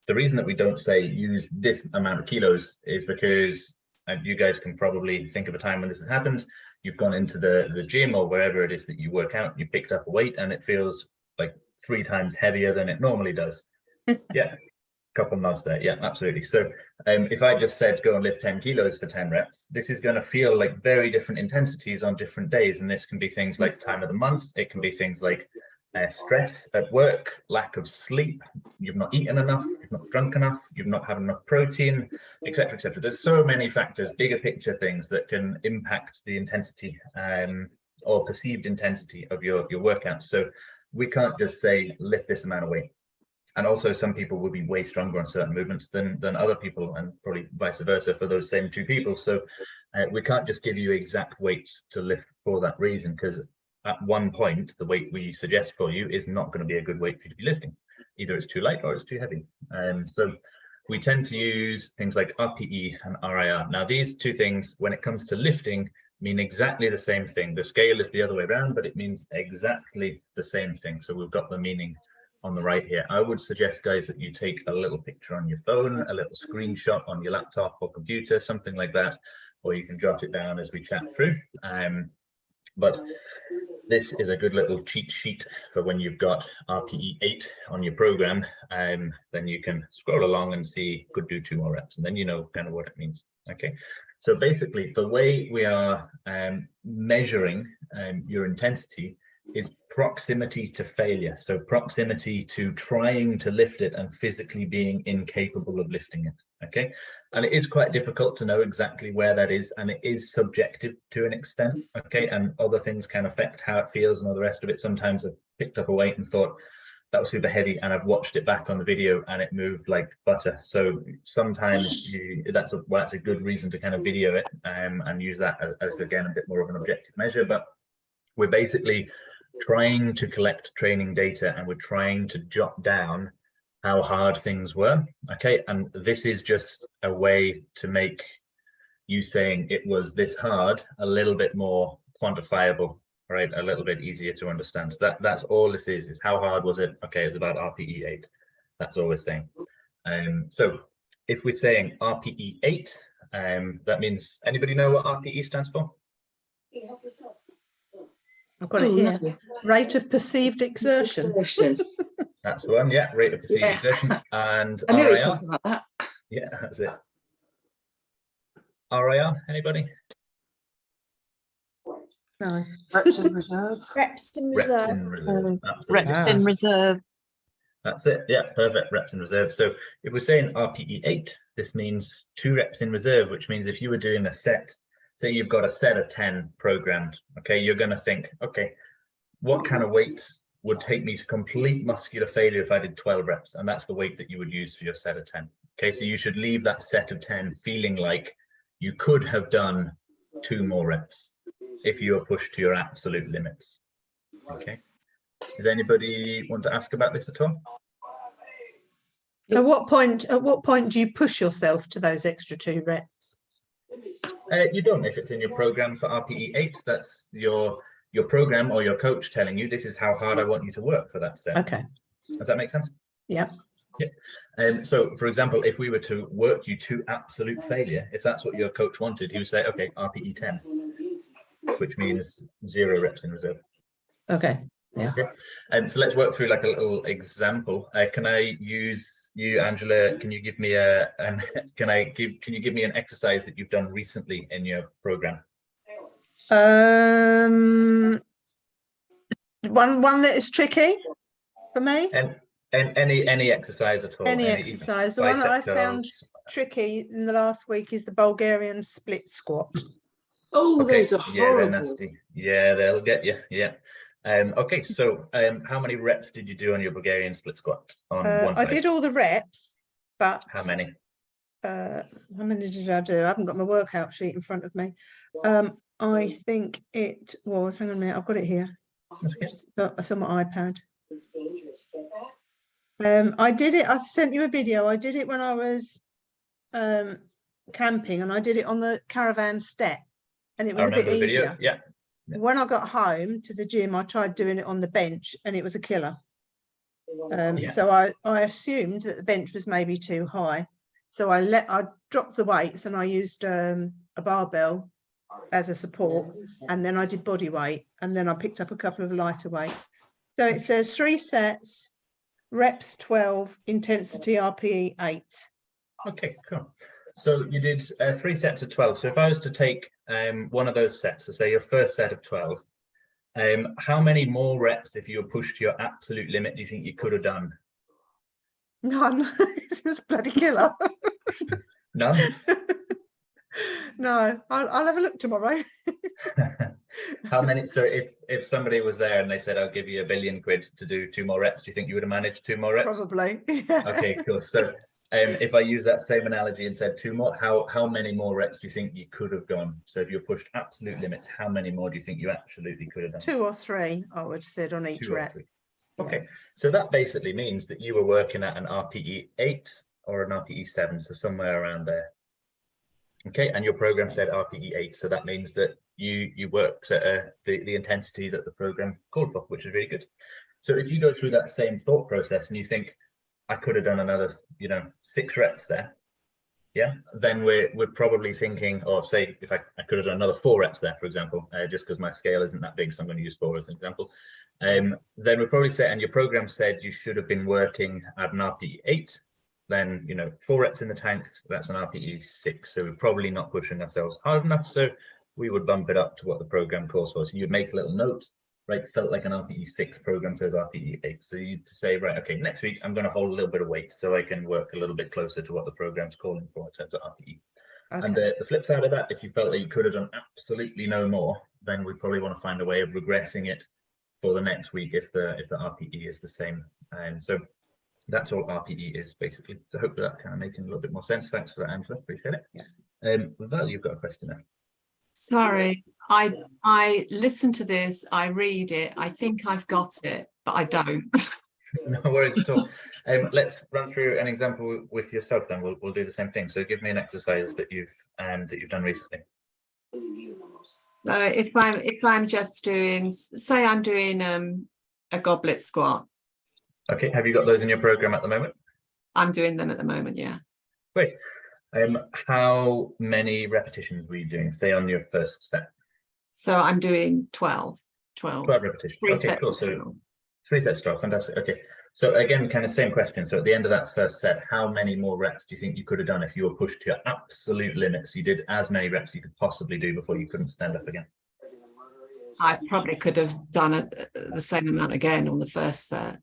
A: the reason that we don't say use this amount of kilos is because you guys can probably think of a time when this has happened. You've gone into the gym or wherever it is that you work out, you picked up a weight and it feels like 3 times heavier than it normally does. Yeah, couple nods there. Yeah, absolutely. So if I just said go and lift 10 kilos for 10 reps, this is going to feel like very different intensities on different days. And this can be things like time of the month. It can be things like stress at work, lack of sleep, you've not eaten enough, you've not drunk enough, you've not had enough protein, etc., etc. There's so many factors, bigger picture things that can impact the intensity or perceived intensity of your workouts. So we can't just say lift this amount of weight. And also some people will be way stronger on certain movements than other people, and probably vice versa for those same 2 people. So we can't just give you exact weights to lift for that reason, because at one point, the weight we suggest for you is not going to be a good weight for you to be lifting. Either it's too light or it's too heavy. So we tend to use things like RPE and RIR. Now, these 2 things, when it comes to lifting, mean exactly the same thing. The scale is the other way around, but it means exactly the same thing. So we've got the meaning on the right here. I would suggest, guys, that you take a little picture on your phone, a little screenshot on your laptop or computer, something like that, or you can jot it down as we chat through. But this is a good little cheat sheet for when you've got RPE 8 on your program, then you can scroll along and see could do 2 more reps, and then you know kind of what it means. Okay, so basically the way we are measuring your intensity is proximity to failure. So proximity to trying to lift it and physically being incapable of lifting it. Okay, and it is quite difficult to know exactly where that is, and it is subjective to an extent. Okay, and other things can affect how it feels and all the rest of it. Sometimes I've picked up a weight and thought that was super heavy, and I've watched it back on the video and it moved like butter. So sometimes that's a good reason to kind of video it and use that as again a bit more of an objective measure. But we're basically trying to collect training data, and we're trying to jot down how hard things were. Okay, and this is just a way to make you saying it was this hard a little bit more quantifiable, right? A little bit easier to understand. That's all this is how hard was it? Okay, it's about RPE 8. That's all we're saying. So if we're saying RPE 8, that means, anybody know what RPE stands for?
E: I've got it here. Rate of perceived exertion.
A: That's the one, yeah, rate of perceived exertion. And
I: I knew it was
A: RIR,
I: something like that.
A: yeah, that's it. RIR, anybody?
E: No.
H: Reps in reserve.
D: Reps in
A: Reps
D: reserve.
A: in reserve. Absolutely.
E: Reps in
F: reserve.
A: That's it. Yeah, perfect. Reps in reserve. So if we're saying RPE 8, this means 2 reps in reserve, which means if you were doing a set, say you've got a set of 10 programmed, okay, you're going to think, okay, what kind of weight would take me to complete muscular failure if I did 12 reps? And that's the weight that you would use for your set of 10. Okay, so you should leave that set of 10 feeling like you could have done 2 more reps if you were pushed to your absolute limits. Okay. Does anybody want to ask about this at all?
E: At what point do you push yourself to those extra 2 reps?
A: You don't. If it's in your program for RPE 8, that's your program or your coach telling you this is how hard I want you to work for that step.
E: Okay.
A: Does that make sense?
E: Yeah.
A: Yeah. So for example, if we were to work you to absolute failure, if that's what your coach wanted, he would say, okay, RPE 10, which means 0 reps in reserve.
E: Okay. Yeah.
A: Okay. So let's work through like a little example. Can I use you, Angela? Can you give me can you give me an exercise that you've done recently in your program?
E: One that is tricky for me.
A: And any exercise at all.
E: Any exercise. The one that I found tricky in the last week is the Bulgarian split squat.
I: Oh,
A: Okay.
I: those are
A: Yeah, they're
I: horrible.
A: nasty. Yeah, they'll get you. Yeah. Okay, so how many reps did you do on your Bulgarian split squat on one side?
E: I did all the reps, but
A: How many?
E: How many did I do? I haven't got my workout sheet in front of me. I think it was, hang on a minute, I've got it here.
A: That's okay.
E: It's on my iPad. I did it, I sent you a video. I did it when I was camping, and I did it on the caravan step, and it was a bit easier.
A: Video. Yeah.
E: When I got home to the gym, I tried doing it on the bench, and it was a killer. So I assumed that the bench was maybe too high. So I dropped the weights, and I used a barbell as a support, and then I did body weight, and then I picked up a couple of lighter weights. So it says 3 sets, reps 12, intensity RPE 8.
A: Okay, cool. So you did 3 sets of 12. So if I was to take one of those sets, so say your first set of 12, how many more reps, if you were pushed to your absolute limit, do you think you could have done?
E: None. It was a bloody killer.
A: None?
E: No, I'll have a look tomorrow.
A: How many? So if somebody was there and they said, I'll give you £1 billion to do 2 more reps, do you think you would have managed 2 more reps?
E: Probably. Yeah.
A: Okay, cool. So if I use that same analogy and said 2 more, how many more reps do you think you could have gone? So if you're pushed absolute limits, how many more do you think you absolutely could have done?
E: 2 or 3, I would have said, on each
A: 2 or
E: rep.
A: 3. Okay, so that basically means that you were working at an RPE 8 or an RPE 7, so somewhere around there. Okay, and your program said RPE 8, so that means that you worked at the intensity that the program called for, which is really good. So if you go through that same thought process and you think, I could have done another, 6 reps there, yeah, then we're probably thinking, or say if I could have done another 4 reps there, for example, just because my scale isn't that big, so I'm going to use 4 as an example. Then we'd probably say, and your program said you should have been working at an RPE 8, then 4 reps in the tank, that's an RPE 6. So we're probably not pushing ourselves hard enough. So we would bump it up to what the program calls for. So you'd make a little note, right? Felt like an RPE 6 program says RPE 8. So you'd say, right, okay, next week I'm going to hold a little bit of weight so I can work a little bit closer to what the program's calling for in terms of RPE. Okay. And the flip side of that, if you felt that you could have done absolutely no more, then we probably want to find a way of regressing it for the next week if the RPE is the same. And so that's all RPE is basically. So hopefully that kind of making a little bit more sense. Thanks for that, Angela. Appreciate it. Yeah. Val, you've got a question there.
G: Sorry, I listen to this, I read it, I think I've got it, but I don't.
A: No worries at all. Let's run through an example with yourself then. We'll do the same thing. So give me an exercise that you've done recently.
G: If I'm just doing, say I'm doing a goblet squat.
A: Okay, have you got those in your program at the moment?
G: I'm doing them at the moment, yeah.
A: Great. How many repetitions were you doing, say on your first set?
G: So I'm doing 12
A: repetitions.
G: 3
A: okay,
G: sets
A: cool.
G: of
A: So
G: 12.
A: 3 sets of 12, fantastic. Okay, So again, kind of same question. So at the end of that first set, how many more reps do you think you could have done if you were pushed to your absolute limits? You did as many reps you could possibly do before you couldn't stand up again.
G: I probably could have done the same amount again on the first set.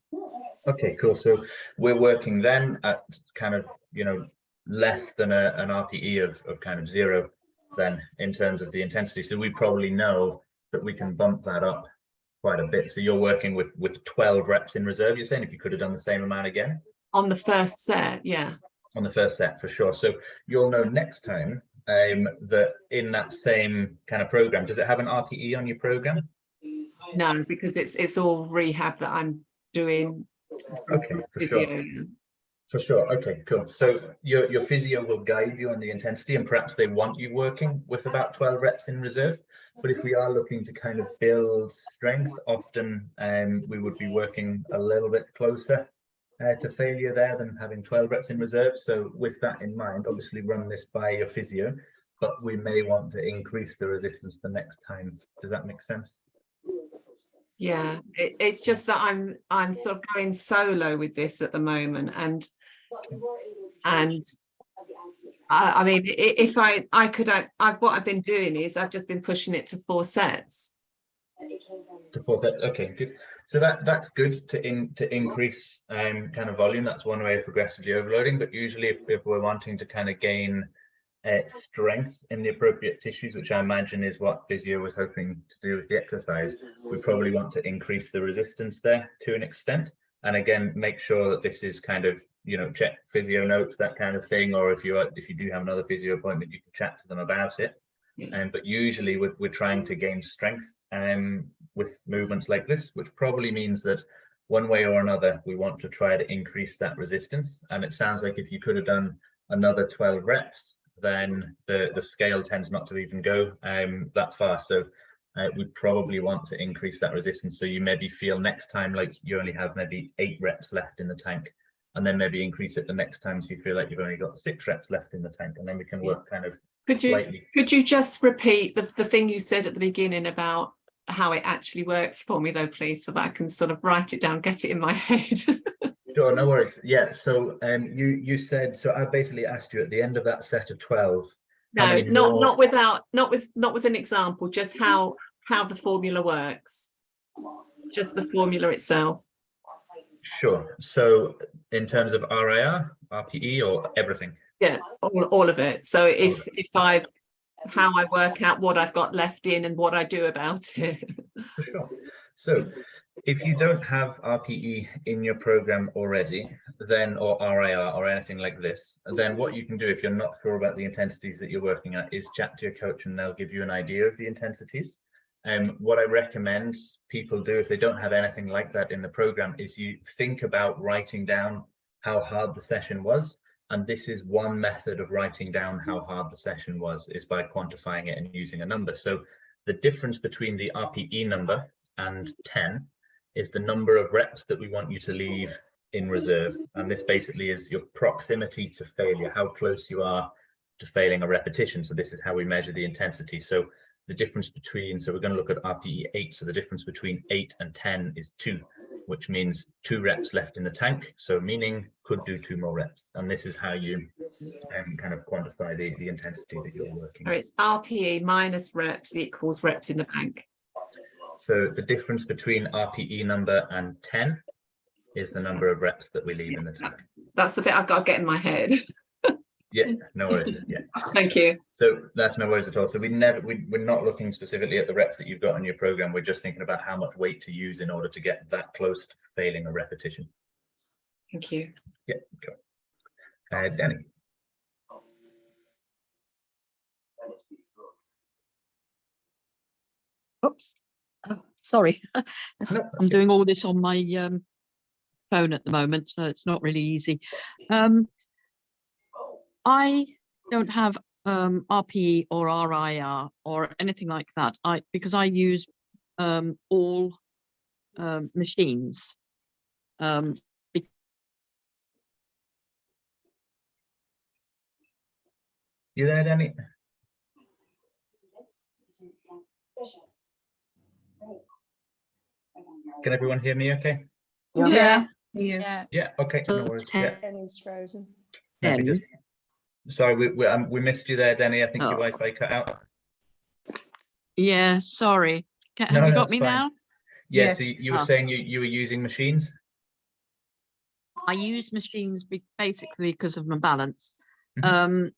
A: Okay, cool. So we're working then at kind of, you know, less than an RPE of kind of 0 then in terms of the intensity. So we probably know that we can bump that up quite a bit. So you're working with 12 reps in reserve, you're saying, if you could have done the same amount again?
G: On the first set, yeah.
A: On the first set, for sure. So you'll know next time that in that same kind of program, does it have an RPE on your program?
G: No, because it's all rehab that I'm doing.
A: Okay, for
G: physio,
A: sure.
G: yeah.
A: For sure. Okay, cool. So your physio will guide you on the intensity, and perhaps they want you working with about 12 reps in reserve. But if we are looking to kind of build strength, often we would be working a little bit closer to failure there than having 12 reps in reserve. So with that in mind, obviously run this by your physio, but we may want to increase the resistance the next time. Does that make sense?
G: Yeah, it's just that I'm sort of going solo with this at the moment, and I mean, if I could, what I've been doing is I've just been pushing it to 4 sets.
A: To 4 sets. Okay, good. So that's good to increase kind of volume. That's one way of progressively overloading. But usually, if we're wanting to kind of gain strength in the appropriate tissues, which I imagine is what physio was hoping to do with the exercise, we probably want to increase the resistance there to an extent. And again, make sure that this is kind of, you know, check physio notes, that kind of thing, or if you do have another physio appointment, you can chat to them about it. But usually we're trying to gain strength with movements like this, which probably means that one way or another we want to try to increase that resistance. And it sounds like if you could have done another 12 reps, then the scale tends not to even go that far. So we probably want to increase that resistance. So you maybe feel next time like you only have maybe 8 reps left in the tank, and then maybe increase it the next time so you feel like you've only got 6 reps left in the tank, and then we can work kind of slightly.
G: Could you just repeat the thing you said at the beginning about how it actually works for me though, please, so that I can sort of write it down, get it in my head?
A: Sure, no worries. Yeah, so you said, so I basically asked you at the end of that set of 12.
G: No, not with an example, just how the formula works, just the formula itself.
A: Sure. So in terms of RIR, RPE, or everything?
G: Yeah, all of it. So how I work out what I've got left in and what I do about it.
A: For sure. So if you don't have RPE in your program already, then, or RIR or anything like this, then what you can do if you're not sure about the intensities that you're working at is chat to your coach, and they'll give you an idea of the intensities. What I recommend people do if they don't have anything like that in the program is you think about writing down how hard the session was. And this is one method of writing down how hard the session was, is by quantifying it and using a number. So the difference between the RPE number and 10 is the number of reps that we want you to leave in reserve. And this basically is your proximity to failure, how close you are to failing a repetition. So this is how we measure the intensity. So the difference between, so we're going to look at RPE 8. So the difference between 8 and 10 is 2, which means 2 reps left in the tank. So meaning could do 2 more reps. And this is how you kind of quantify the intensity that you're working.
G: It's RPE minus reps equals reps in the bank.
A: So the difference between RPE number and 10 is the number of reps that we leave in the tank.
G: That's the bit I've got to get in my head.
A: Yeah, no worries. Yeah.
G: Thank you.
A: So that's no worries at all. So we're not looking specifically at the reps that you've got in your program. We're just thinking about how much weight to use in order to get that close to failing a repetition.
G: Thank you.
A: Yeah, cool. Danny.
J: Oops. Oh, sorry.
A: No,
J: I'm doing all this on my phone at the moment, so it's not really easy. I don't have RPE or RIR or anything like that. Because I use all machines.
A: You there, Danny? Can everyone hear me okay?
G: Yeah.
F: Yeah.
A: Yeah, okay, no worries. Yeah.
D: Penny's frozen.
A: Let me
J: 10.
A: just, sorry, we missed you there, Denny. I think your
J: Oh.
A: Wi-Fi cut out.
J: Yeah, sorry. Have
A: No,
J: you got
A: that's
J: me
A: fine.
J: now?
A: Yeah, so
H: Yes.
A: you were
J: Ah.
A: saying you were using machines?
J: I use machines basically because of my balance.
A: Mhm.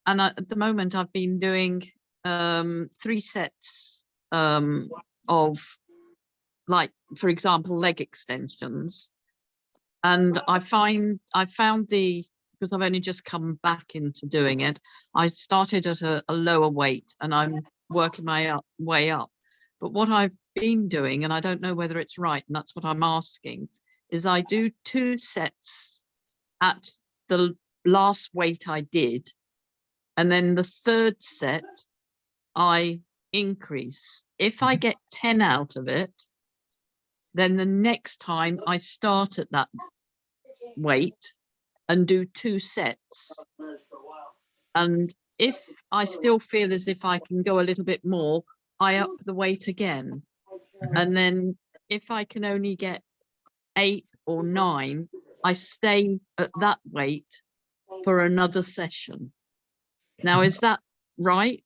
J: And at the moment I've been doing 3 sets of, like, for example, leg extensions. And I found because I've only just come back into doing it, I started at a lower weight and I'm working my way up. But what I've been doing, and I don't know whether it's right, and that's what I'm asking, is I do 2 sets at the last weight I did, and then the 3rd set I increase. If I get 10 out of it, then the next time I start at that weight and do 2 sets. And if I still feel as if I can go a little bit more, I up the weight again. And then if I can only get 8 or 9, I stay at that weight for another session. Now, is that right?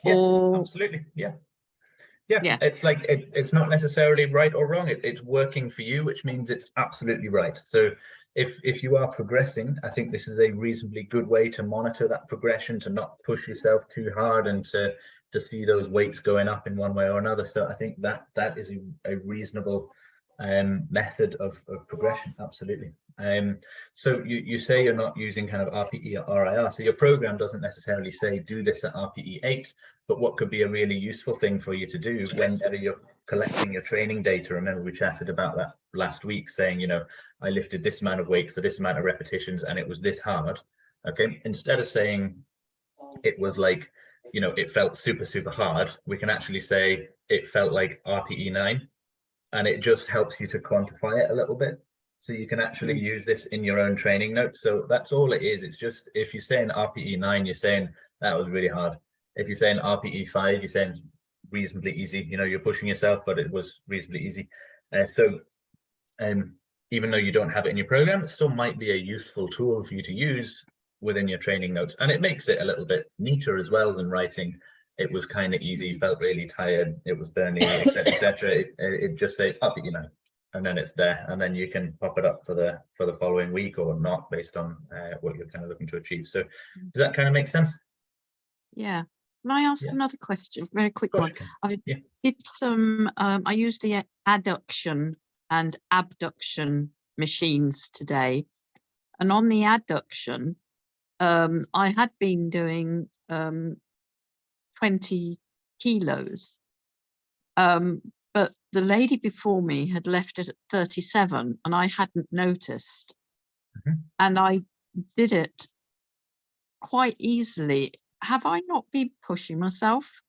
A: Yes,
J: Or
A: absolutely. Yeah. Yeah,
J: yeah,
A: it's like it's not necessarily right or wrong. It's working for you, which means it's absolutely right. So if you are progressing, I think this is a reasonably good way to monitor that progression, to not push yourself too hard, and to see those weights going up in one way or another. So I think that is a reasonable method of progression. Absolutely. So you say you're not using kind of RPE or RIR, so your program doesn't necessarily say do this at RPE 8. But what could be a really useful thing for you to do whenever you're collecting your training data? Remember, we chatted about that last week, saying, you know, I lifted this amount of weight for this amount of repetitions and it was this hard. Okay, instead of saying it was like, you know, it felt super, super hard, we can actually say it felt like RPE 9, and it just helps you to quantify it a little bit. So you can actually use this in your own training notes. So that's all it is. It's just, if you're saying RPE 9, you're saying that was really hard. If you're saying RPE 5, you're saying reasonably easy. You know, you're pushing yourself, but it was reasonably easy. Even though you don't have it in your program, it still might be a useful tool for you to use within your training notes. And it makes it a little bit neater as well than writing, it was kind of easy, felt really tired, it was burning, etc., etc. It just say RPE 9, and then it's there, and then you can pop it up for the following week or not, based on what you're kind of looking to achieve. So does that kind of make sense?
J: yeah. Can I ask
A: Yeah.
J: another question? Very quick one. I
A: Yeah.
J: did some. I used the adduction and abduction machines today, and on the adduction, I had been doing 20 kilos, but the lady before me had left it at 37, and I hadn't noticed, and I did it quite easily. Have I not been pushing myself?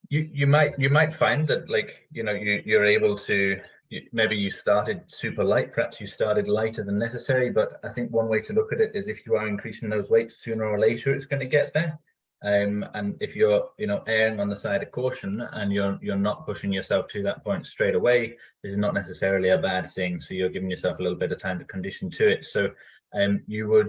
A: You might find that, like, you know, you're able to, maybe you started super light, perhaps you started lighter than necessary, but I think one way to look at it is, if you are increasing those weights, sooner or later it's going to get there. And if you're, you know, erring on the side of caution and you're not pushing yourself to that point straight away, this is not necessarily a bad thing. So you're giving yourself a little bit of time to condition to it. So you're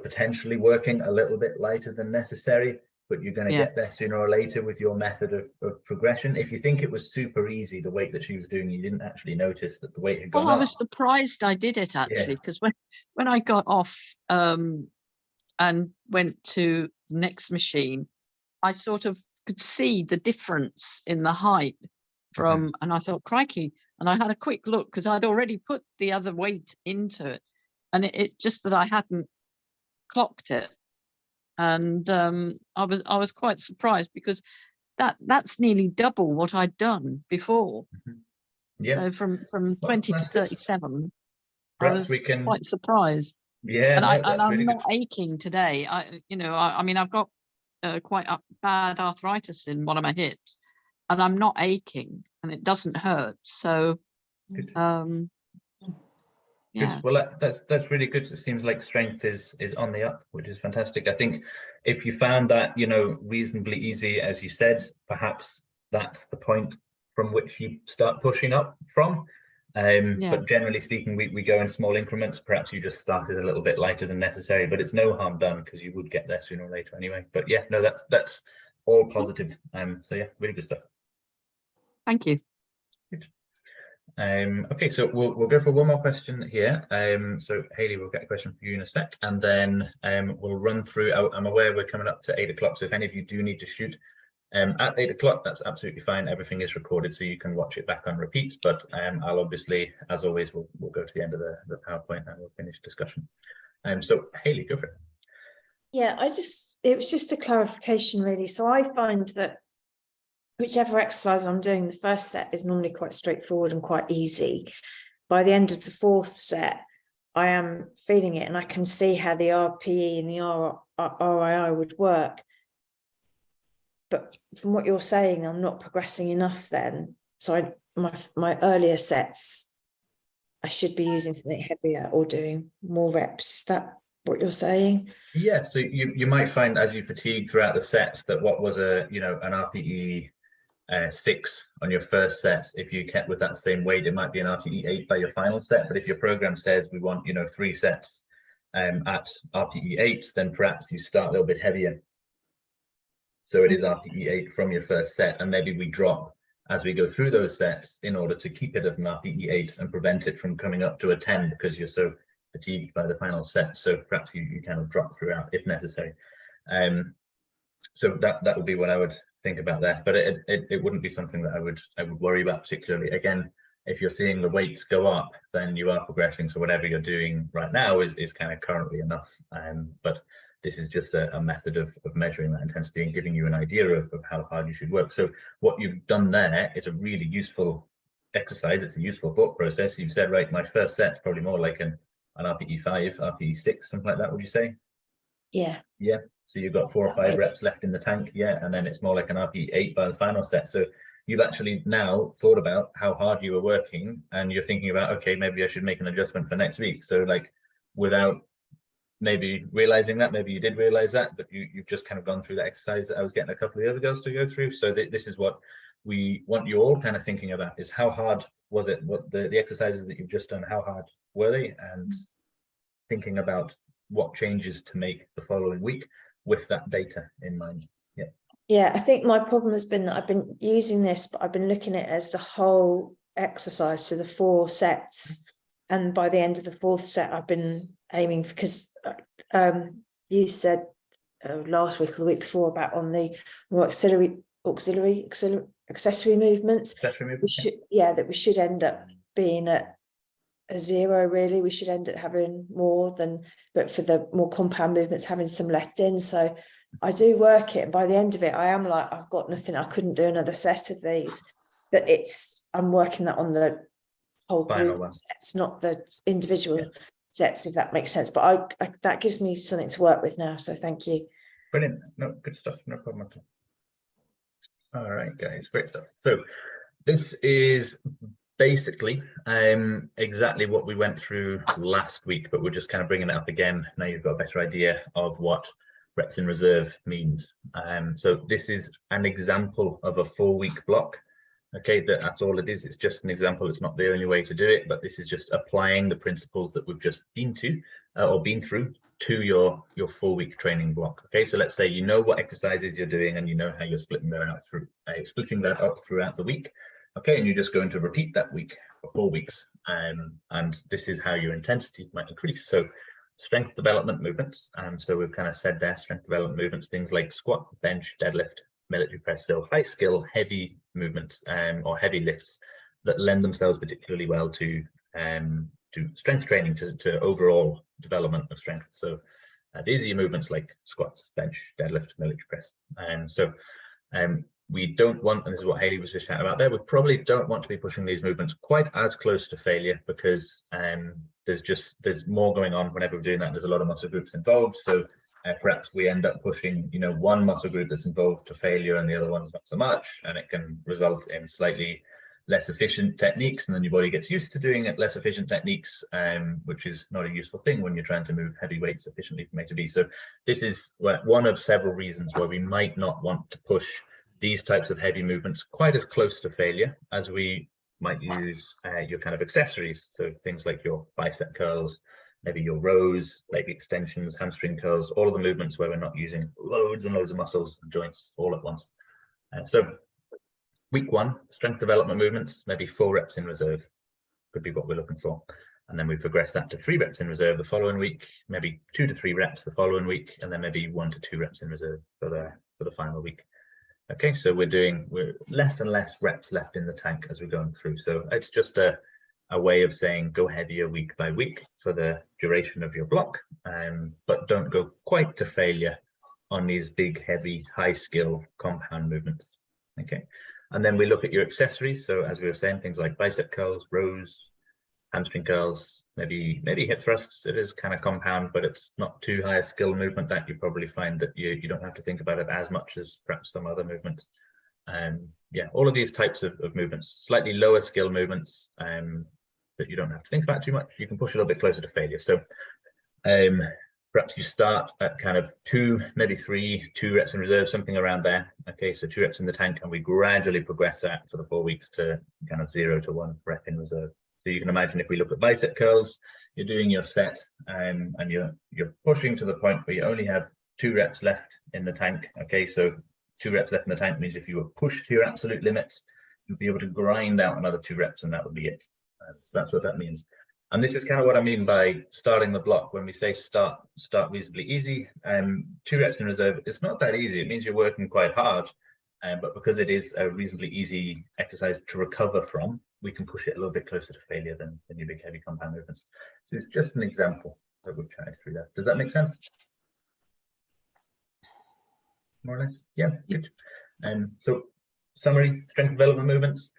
A: potentially working a little bit lighter than necessary, but you're going to get there sooner or later with your method of progression. If you think it was super easy, the weight that she was doing, you didn't actually notice that the weight had gone up.
J: Well, I was surprised I did it, actually, because when I got off and went to the next machine, I sort of could see the difference in the height from, and I thought, crikey, and I had a quick look because I'd already put the other weight into it, and it just that I hadn't clocked it. And I was quite surprised, because that's nearly double what I'd done before. So from 20 to 37,
A: perhaps
J: I was quite surprised.
A: And
J: I'm
A: really
J: not aching today. I mean, I've got quite bad arthritis in one of my hips, and I'm not aching, and it doesn't hurt. So yeah.
A: Well, that's really good. It seems like strength is on the up, which is fantastic. I think if you found that, you know, reasonably easy, as you said, perhaps that's the point. from which you start pushing up from.
J: Yeah.
A: But generally speaking, we go in small increments. Perhaps you just started a little bit lighter than necessary, but it's no harm done because you would get there sooner or later anyway. But yeah, no, that's all positive. So yeah, really good stuff.
J: Thank you.
A: Good. Okay, so we'll go for one more question here. So Hayley, we'll get a question for you in a sec, and then we'll run through. I'm aware we're coming up to 8 o'clock, so if any of you do need to shoot at 8 o'clock, that's absolutely fine. Everything is recorded, so you can watch it back on repeats. But I'll obviously, as always, we'll go to the end of the PowerPoint and we'll finish discussion. So Hayley, go for it.
K: Yeah, it was just a clarification really. So I find that whichever exercise I'm doing, the first set is normally quite straightforward and quite easy. By the end of the fourth set, I am feeling it and I can see how the RPE and the RII would work. But from what you're saying, I'm not progressing enough then. So my earlier sets, I should be using something heavier or doing more reps. Is that what you're saying?
A: Yeah, so you might find as you fatigue throughout the sets that what was an RPE 6 on your first set, if you kept with that same weight, it might be an RPE 8 by your final set. But if your program says we want 3 sets at RPE 8, then perhaps you start a little bit heavier. So it is RPE 8 from your first set, and maybe we drop as we go through those sets in order to keep it at an RPE 8 and prevent it from coming up to a 10 because you're so fatigued by the final set. So perhaps you kind of drop throughout if necessary. So that would be what I would think about there, but it wouldn't be something that I would worry about particularly. Again, if you're seeing the weights go up, then you are progressing. So whatever you're doing right now is kind of currently enough. But this is just a method of measuring that intensity and giving you an idea of how hard you should work. So what you've done there is a really useful exercise. It's a useful thought process. You've said, right, my first set's probably more like an RPE 5, RPE 6, something like that, would you say?
K: Yeah.
A: Yeah. So you've got 4 or 5 reps left in the tank, yeah, and then it's more like an RPE 8 by the final set. So you've actually now thought about how hard you were working, and you're thinking about, okay, maybe I should make an adjustment for next week. So like, without maybe realizing that, maybe you did realize that, but you've just kind of gone through that exercise that I was getting a couple of the other girls to go through. So this is what we want you all kind of thinking about, is how hard was it? What the exercises that you've just done, how hard were they? And thinking about what changes to make the following week with that data in mind.
K: Yeah, I think my problem has been that I've been using this, but I've been looking at it as the whole exercise, so the 4 sets. And by the end of the 4th set, I've been aiming for, because you said last week or the week before about on the more accessory movements. That we should end up being at a 0 really. We should end up having more than, but for the more compound movements, having some left in. So I do work it, and by the end of it, I am like, I've got nothing. I couldn't do another set of these. But I'm working that on the whole group sets, not the individual sets, if that makes sense. But I that gives me something to work with now. So thank you.
A: Brilliant. No, good stuff. No problem at all. All right, guys, great stuff. So this is basically exactly what we went through last week, but we're just kind of bringing it up again. Now you've got a better idea of what reps in reserve means. So this is an example of a 4-week block. Okay, that's all it is. It's just an example. It's not the only way to do it, but this is just applying the principles that we've just been through to your 4-week training block. Okay, so let's say you know what exercises you're doing and you know how you're splitting that up throughout the week. Okay, and you're just going to repeat that week for 4 weeks, and this is how your intensity might increase. So strength development movements, so we've kind of said there, strength development movements, things like squat, bench, deadlift, military press, so high skill, heavy movements or heavy lifts that lend themselves particularly well to strength training, to overall development of strength. So these are your movements like squats, bench, deadlift, military press. We don't want, and this is what Hayley was just chatting about there, we probably don't want to be pushing these movements quite as close to failure, because there's more going on whenever we're doing that. There's a lot of muscle groups involved, so perhaps we end up pushing one muscle group that's involved to failure and the other one's not so much, and it can result in slightly less efficient techniques, and then your body gets used to doing less efficient techniques, which is not a useful thing when you're trying to move heavy weights efficiently from A to B. So this is one of several reasons why we might not want to push these types of heavy movements quite as close to failure as we might use your kind of accessories. So things like your bicep curls, maybe your rows, leg extensions, hamstring curls, all of the movements where we're not using loads and loads of muscles and joints all at once. So week 1, strength development movements, maybe 4 reps in reserve could be what we're looking for. And then we progress that to 3 reps in reserve the following week, maybe 2 to 3 reps the following week, and then maybe 1 to 2 reps in reserve for the final week. Okay, so we're less and less reps left in the tank as we're going through. So it's just a way of saying go heavier week by week for the duration of your block, but don't go quite to failure on these big, heavy, high skill compound movements. Okay, and then we look at your accessories. So as we were saying, things like bicep curls, rows, hamstring curls, maybe hip thrusts. It is kind of compound, but it's not too high a skill movement that you probably find that you don't have to think about it as much as perhaps some other movements. Yeah, all of these types of movements, slightly lower skill movements that you don't have to think about too much. You can push a little bit closer to failure. So perhaps you start at kind of 2, maybe 3, 2 reps in reserve, something around there. Okay, so 2 reps in the tank, and we gradually progress that for the 4 weeks to kind of 0 to 1 rep in reserve. So you can imagine if we look at bicep curls, you're doing your set and you're pushing to the point where you only have 2 reps left in the tank. Okay, so 2 reps left in the tank means if you were pushed to your absolute limits, you'll be able to grind out another 2 reps and that would be it. So that's what that means. And this is kind of what I mean by starting the block. When we say start reasonably easy, 2 reps in reserve, it's not that easy. It means you're working quite hard, but because it is a reasonably easy exercise to recover from, we can push it a little bit closer to failure than your big heavy compound movements. So it's just an example that we've tried through there. Does that make sense? More or less? Yeah, good. So summary, strength development movements,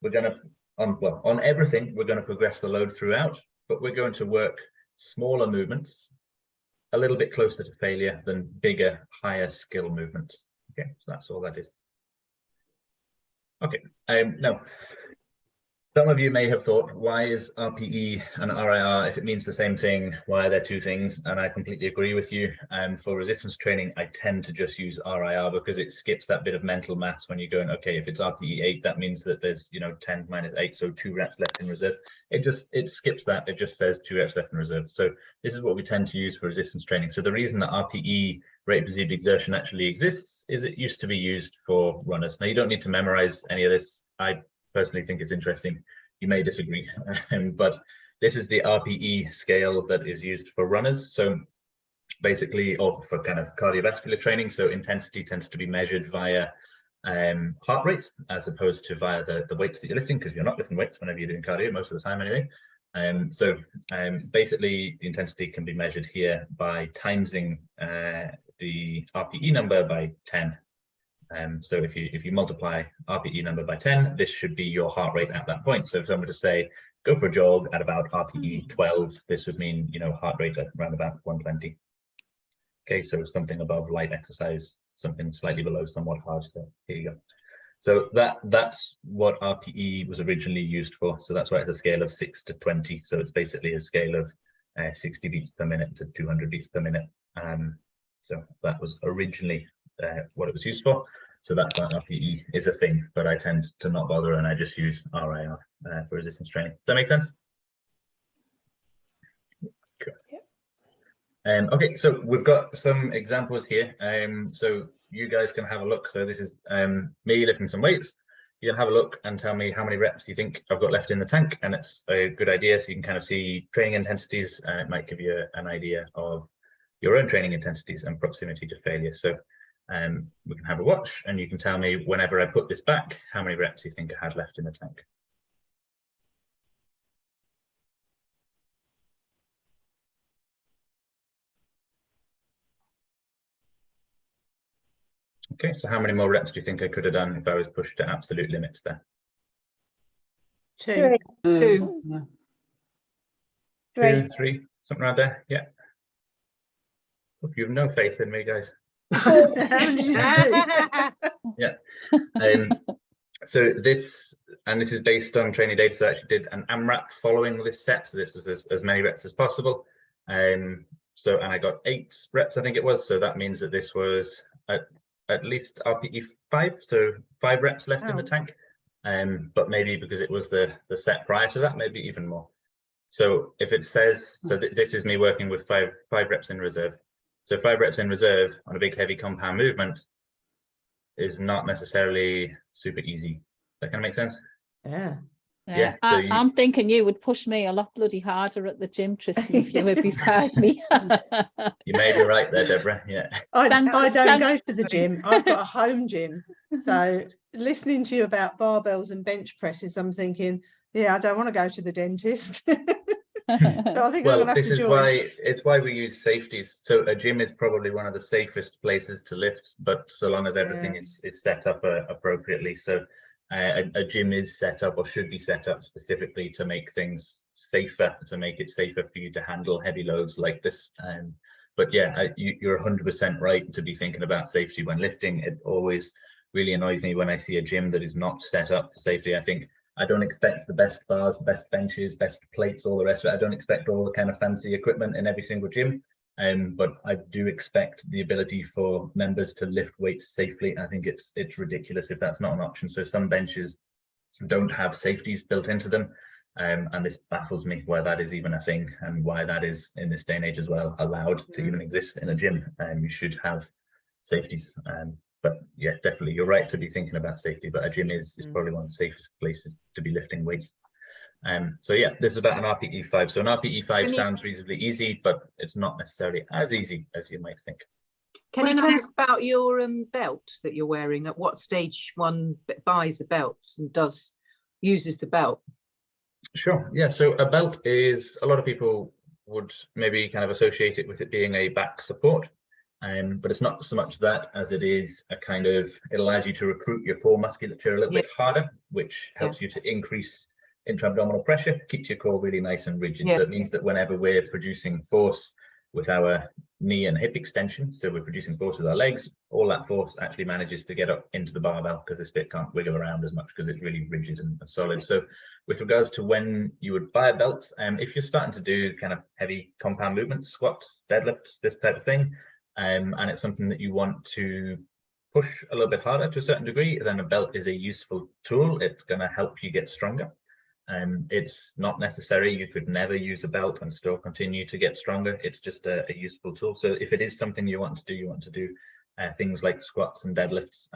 A: we're going to, on everything, we're going to progress the load throughout, but we're going to work smaller movements a little bit closer to failure than bigger, higher skill movements. Okay, so that's all that is. Okay, now, some of you may have thought, why is RPE and RIR, if it means the same thing, why are there 2 things? And I completely agree with you. For resistance training, I tend to just use RIR because it skips that bit of mental maths when you're going, okay, if it's RPE 8, that means that there's, 10 minus 8, so 2 reps left in reserve. It skips that. It just says 2 reps left in reserve. So this is what we tend to use for resistance training. So the reason that RPE, rate perceived exertion, actually exists is it used to be used for runners. Now, you don't need to memorize any of this. I personally think it's interesting. You may disagree, but this is the RPE scale that is used for runners. So basically, or for kind of cardiovascular training. So intensity tends to be measured via heart rate as opposed to via the weights that you're lifting, because you're not lifting weights whenever you're doing cardio most of the time anyway. So basically, the intensity can be measured here by timesing the RPE number by 10. So if you multiply RPE number by 10, this should be your heart rate at that point. So if I'm going to say, go for a jog at about RPE 12, this would mean, heart rate at around about 120. Okay, so something above light exercise, something slightly below somewhat hard. So here you go. So that's what RPE was originally used for. So that's why it's a scale of 6 to 20. So it's basically a scale of 60 beats per minute to 200 beats per minute. So that was originally what it was used for. So that's why RPE is a thing, but I tend to not bother and I just use RIR for resistance training. Does that make sense? Cool. Yep. Okay, so we've got some examples here. So you guys can have a look. So this is me lifting some weights. You can have a look and tell me how many reps you think I've got left in the tank, and it's a good idea. So you can kind of see training intensities, and it might give you an idea of your own training intensities and proximity to failure. So we can have a watch and you can tell me whenever I put this back, how many reps you think I had left in the tank. Okay, so how many more reps do you think I could have done if I was pushed to absolute limits there?
E: 2.
H: 2.
A: 2, 3, something around there. Yeah. Hope you have no faith in me, guys. Yeah. So this is based on training data. So I actually did an AMRAP following this set. So this was as many reps as possible. And I got 8 reps, I think it was. So that means that this was a at least RPE 5, so 5 reps left in the
E: Wow.
A: tank. But maybe because it was the set prior to that, maybe even more. So if it says, so this is me working with five reps in reserve. So 5 reps in reserve on a big heavy compound movement is not necessarily super easy. That kind of make sense?
E: Yeah.
A: Yeah, so
F: I'm thinking you would push me a lot bloody harder at the gym, Tristan, if you were beside me.
A: you may be right there, Deborah. Yeah.
E: I don't
F: thank-
E: go to the gym. I've got a home gym. So listening to you about barbells and bench presses, I'm thinking, yeah, I don't want to go to the dentist. So I think I'm
A: Well,
E: gonna have
A: this
E: to
A: is
E: join.
A: why we use safeties. So a gym is probably one of the safest places to lift, but so long as everything is set up appropriately. So a gym is set up, or should be set up, specifically to make things safer, to make it safer for you to handle heavy loads like this. But yeah, you're 100% right to be thinking about safety when lifting. It always really annoys me when I see a gym that is not set up for safety. I don't expect the best bars, best benches, best plates, all the rest of it. I don't expect all the kind of fancy equipment in every single gym. But I do expect the ability for members to lift weights safely. I think it's ridiculous if that's not an option. So some benches don't have safeties built into them. And this baffles me why that is even a thing, and why that is in this day and age as well allowed to even exist in a gym. You should have safeties. But yeah, definitely, you're right to be thinking about safety, but a gym is probably one of the safest places to be lifting weights. So yeah, this is about an RPE 5. So an RPE 5 sounds reasonably easy, but it's not necessarily as easy as you might think.
H: Can you tell us about your belt that you're wearing? At what stage one buys a belt and uses the belt?
A: Sure. Yeah. So a belt is, a lot of people would maybe kind of associate it with it being a back support. But it's not so much that as it is a kind of, it allows you to recruit your core musculature a little bit harder, which helps you to increase intra-abdominal pressure, keeps your core really nice and rigid. So it means that whenever we're producing force with our knee and hip extension, so we're producing force with our legs, all that force actually manages to get up into the barbell, because this bit can't wiggle around as much because it's really rigid and solid. So with regards to when you would buy a belt, if you're starting to do kind of heavy compound movements, squats, deadlifts, this type of thing, and it's something that you want to push a little bit harder to a certain degree, then a belt is a useful tool. It's going to help you get stronger. It's not necessary. You could never use a belt and still continue to get stronger. It's just a useful tool. So if it is something you want to do things like squats and deadlifts,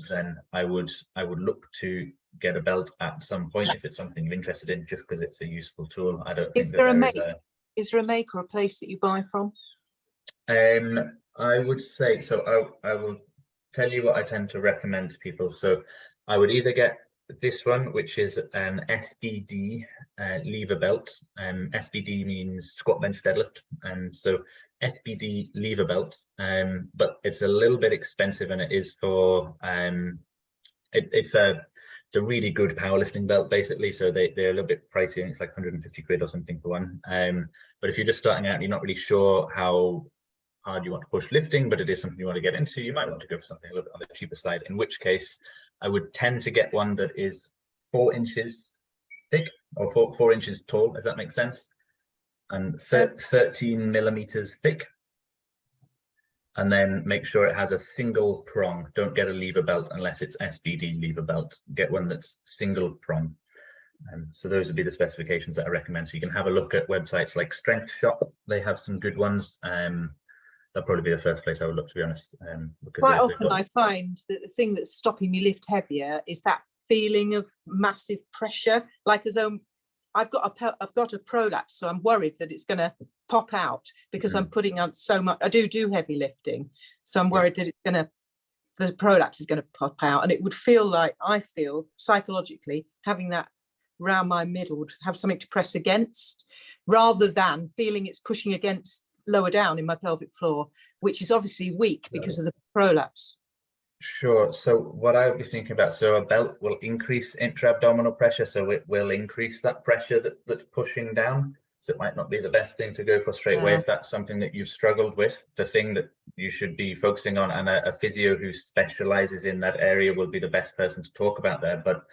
A: then I would look to get a belt at some point if it's something you're interested in, just because it's a useful tool. I don't think
H: Is there a make or a place that you buy from?
A: I would say, so I will tell you what I tend to recommend to people. So I would either get this one, which is an SBD lever belt. SBD means squat, bench, deadlift. So SBD lever belt, but it's a little bit expensive, and it is for, it's a really good powerlifting belt, basically. So they're a little bit pricey, and it's like 150 quid or something for one. But if you're just starting out and you're not really sure how hard you want to push lifting, but it is something you want to get into, you might want to go for something a little bit on the cheaper side, in which case I would tend to get one that is 4 inches thick, or 4 inches tall, if that makes sense, and 13 millimeters thick. And then make sure it has a single prong. Don't get a lever belt unless it's SBD lever belt. Get one that's single prong. So those would be the specifications that I recommend. So you can have a look at websites like Strength Shop. They have some good ones. That'll probably be the first place I would look, to be honest. Because
H: quite often I find that the thing that's stopping me lift heavier is that feeling of massive pressure, like as though I've got a prolapse, so I'm worried that it's going to pop out because I'm putting on so much. I do heavy lifting, so I'm worried that the prolapse is going to pop out, and it would feel like, I feel psychologically, having that round my middle would have something to press against, rather than feeling it's pushing against lower down in my pelvic floor, which is obviously weak because of the prolapse.
A: Sure. So what I would be thinking about, so a belt will increase intra-abdominal pressure, so it will increase that pressure that's pushing down. So it might not be the best thing to go for straight away if that's something that you've struggled with. The thing that you should be focusing on, and a physio who specializes in that area will be the best person to talk about there, but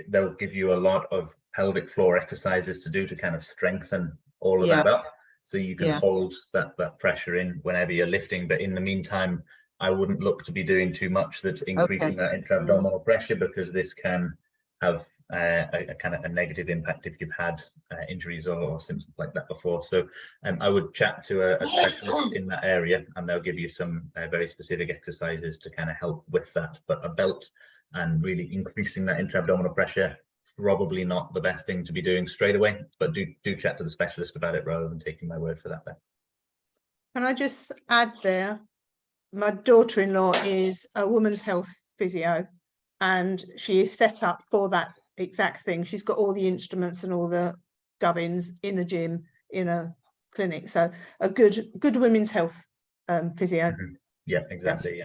A: they'll give you a lot of pelvic floor exercises to do to kind of strengthen all of that up, so you can hold that pressure in whenever you're lifting. But in the meantime, I wouldn't look to be doing too much that's increasing that intra-abdominal pressure, because this can have a kind of a negative impact if you've had injuries or symptoms like that before. So I would chat to a specialist in that area, and they'll give you some very specific exercises to kind of help with that. But a belt and really increasing that intra-abdominal pressure, probably not the best thing to be doing straight away, but do chat to the specialist about it rather than taking my word for that there.
E: Can I just add there, my daughter-in-law is a women's health physio, and she is set up for that exact thing. She's got all the instruments and all the gubbins in a gym, in a clinic. So a good women's health physio.
A: Yeah, exactly.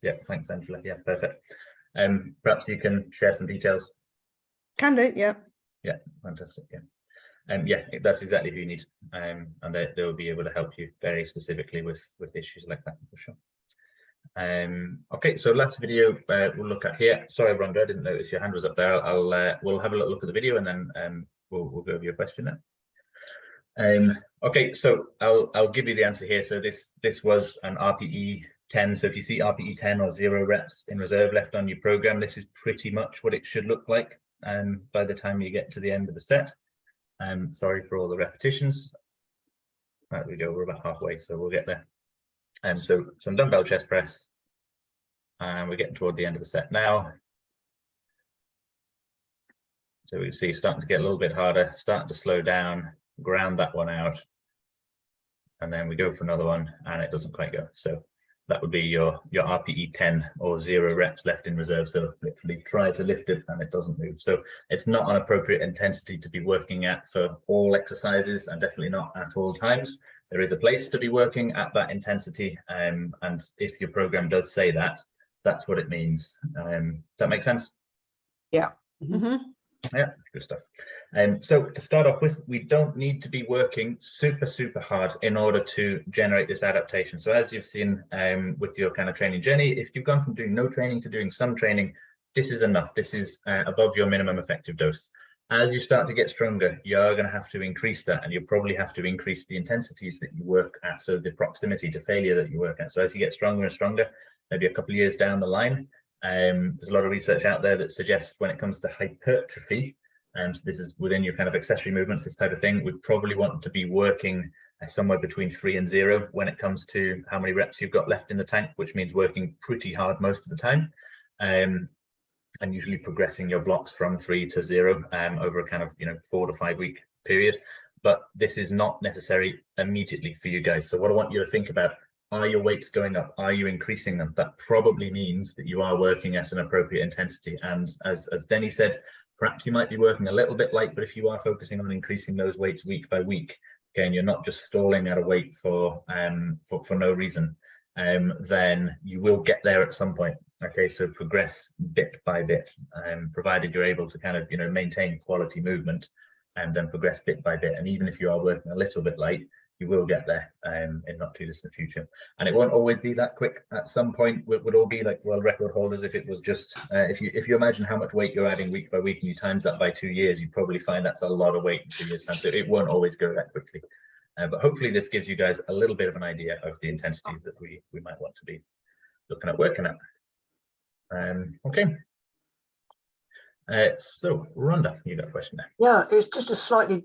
A: Yeah, thanks, Angela. Yeah, perfect. Perhaps you can share some details.
E: Can do, yeah.
A: Yeah, fantastic. Yeah, that's exactly who you need, and they'll be able to help you very specifically with issues like that for sure. Okay, so last video we'll look at here. Sorry, Rhonda, I didn't notice your hand was up there. We'll have a little look at the video, and then we'll go over your question now. Okay, so I'll give you the answer here. So this was an RPE 10. So if you see RPE 10 or 0 reps in reserve left on your program, this is pretty much what it should look like by the time you get to the end of the set. Sorry for all the repetitions. There we go, we're about halfway, so we'll get there. So some dumbbell chest press, and we're getting toward the end of the set now. So we can see starting to get a little bit harder, starting to slow down, ground that one out, and then we go for another one, and it doesn't quite go. So that would be your RPE 10 or 0 reps left in reserve. So literally try to lift it and it doesn't move. So it's not an appropriate intensity to be working at for all exercises, and definitely not at all times. There is a place to be working at that intensity, and if your program does say that, that's what it means. Does that make sense?
H: Yeah.
A: Yeah, good stuff. So to start off with, we don't need to be working super hard in order to generate this adaptation. So as you've seen with your kind of training journey, if you've gone from doing no training to doing some training, this is enough. This is above your minimum effective dose. As you start to get stronger, you are going to have to increase that, and you'll probably have to increase the intensities that you work at, so the proximity to failure that you work at. So as you get stronger and stronger, maybe a couple of years down the line, there's a lot of research out there that suggests when it comes to hypertrophy, so this is within your kind of accessory movements, this type of thing, we probably want to be working somewhere between 3 and 0 when it comes to how many reps you've got left in the tank, which means working pretty hard most of the time. And usually progressing your blocks from 3 to 0 over a kind of 4 to 5 week period. But this is not necessary immediately for you guys. So what I want you to think about, are your weights going up? Are you increasing them? That probably means that you are working at an appropriate intensity. And as Denny said, perhaps you might be working a little bit light, but if you are focusing on increasing those weights week by week, okay, and you're not just stalling at a weight for no reason, then you will get there at some point. Okay, so progress bit by bit, provided you're able to kind of maintain quality movement, and then progress bit by bit. And even if you are working a little bit light, you will get there in not too distant future. And it won't always be that quick. At some point we'd all be like world record holders if it was just if you imagine how much weight you're adding week by week and you times that by 2 years, you probably find that's a lot of weight in 2 years time. So it won't always go that quickly. But hopefully this gives you guys a little bit of an idea of the intensities that we might want to be looking at working at. Okay. So Rhonda, you got a question there?
L: Yeah, it's just a slightly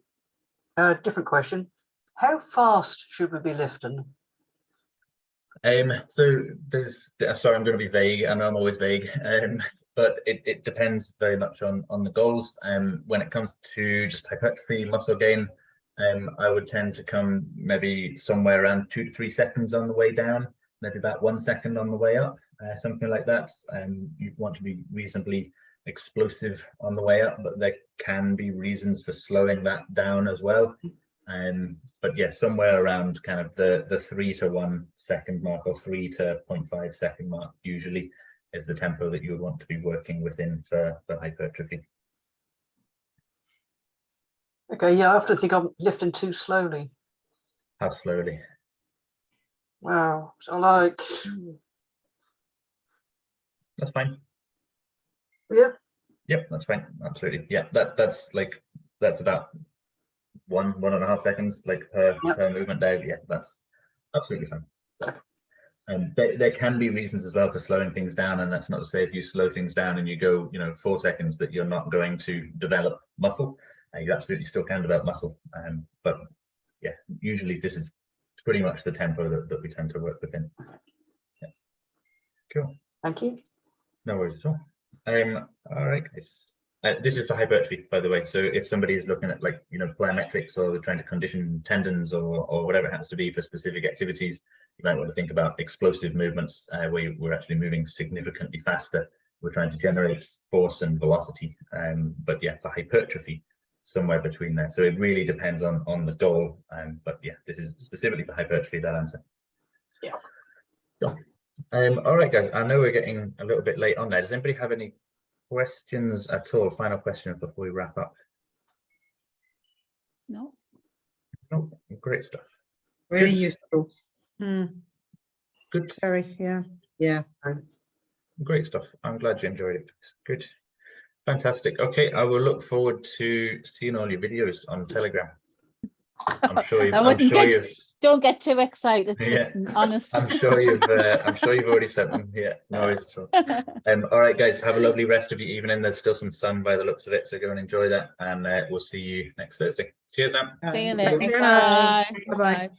L: different question. How fast should we be lifting?
A: So there's, sorry, I'm going to be vague, and I'm always vague, but it depends very much on the goals. When it comes to just hypertrophy, muscle gain, I would tend to come maybe somewhere around 2 to 3 seconds on the way down, maybe about 1 second on the way up, something like that. You want to be reasonably explosive on the way up, but there can be reasons for slowing that down as well. But yeah, somewhere around kind of the 3 to 1 second mark, or 3 to 0.5 second mark usually is the tempo that you would want to be working within for hypertrophy.
L: Okay, yeah, I have to think I'm lifting too slowly.
A: How slowly?
L: Wow, so like...
A: That's fine.
L: Yeah.
A: Yep, that's fine. Absolutely. Yeah, that's about 1.5 seconds like per movement day. Yeah, that's absolutely fine. There can be reasons as well for slowing things down, and that's not to say if you slow things down and you go, 4 seconds, that you're not going to develop muscle. You absolutely still can develop muscle, but yeah, usually this is pretty much the tempo that we tend to work within. Yeah. Cool.
L: Thank you.
A: No worries at all. All right, guys. This is for hypertrophy, by the way. So if somebody is looking at plyometrics, or they're trying to condition tendons or whatever it has to be for specific activities, you might want to think about explosive movements where we're actually moving significantly faster. We're trying to generate force and velocity. But yeah, for hypertrophy, somewhere between there. So it really depends on the goal. But yeah, this is specifically for hypertrophy, that answer.
L: Yeah.
A: Cool. All right, guys. I know we're getting a little bit late on there. Does anybody have any questions at all? Final questions before we wrap up?
F: No.
A: No, great stuff.
H: Really
A: Good.
H: useful.
A: Good.
E: Very, yeah.
H: Yeah.
A: Great stuff. I'm glad you enjoyed it. Good. Fantastic. Okay, I will look forward to seeing all your videos on Telegram. I'm sure you've
F: Don't get too excited,
A: Yeah.
F: Tristan, honest.
A: I'm sure you've already sent them. Yeah, no worries at all. All right, guys, have a lovely rest of your evening. There's still some sun by the looks of it, so go and enjoy that, and we'll see you next Thursday. Cheers now.
F: See you
E: Thanks
F: later.
E: very much.
F: Bye.
E: Bye-bye.
F: Bye.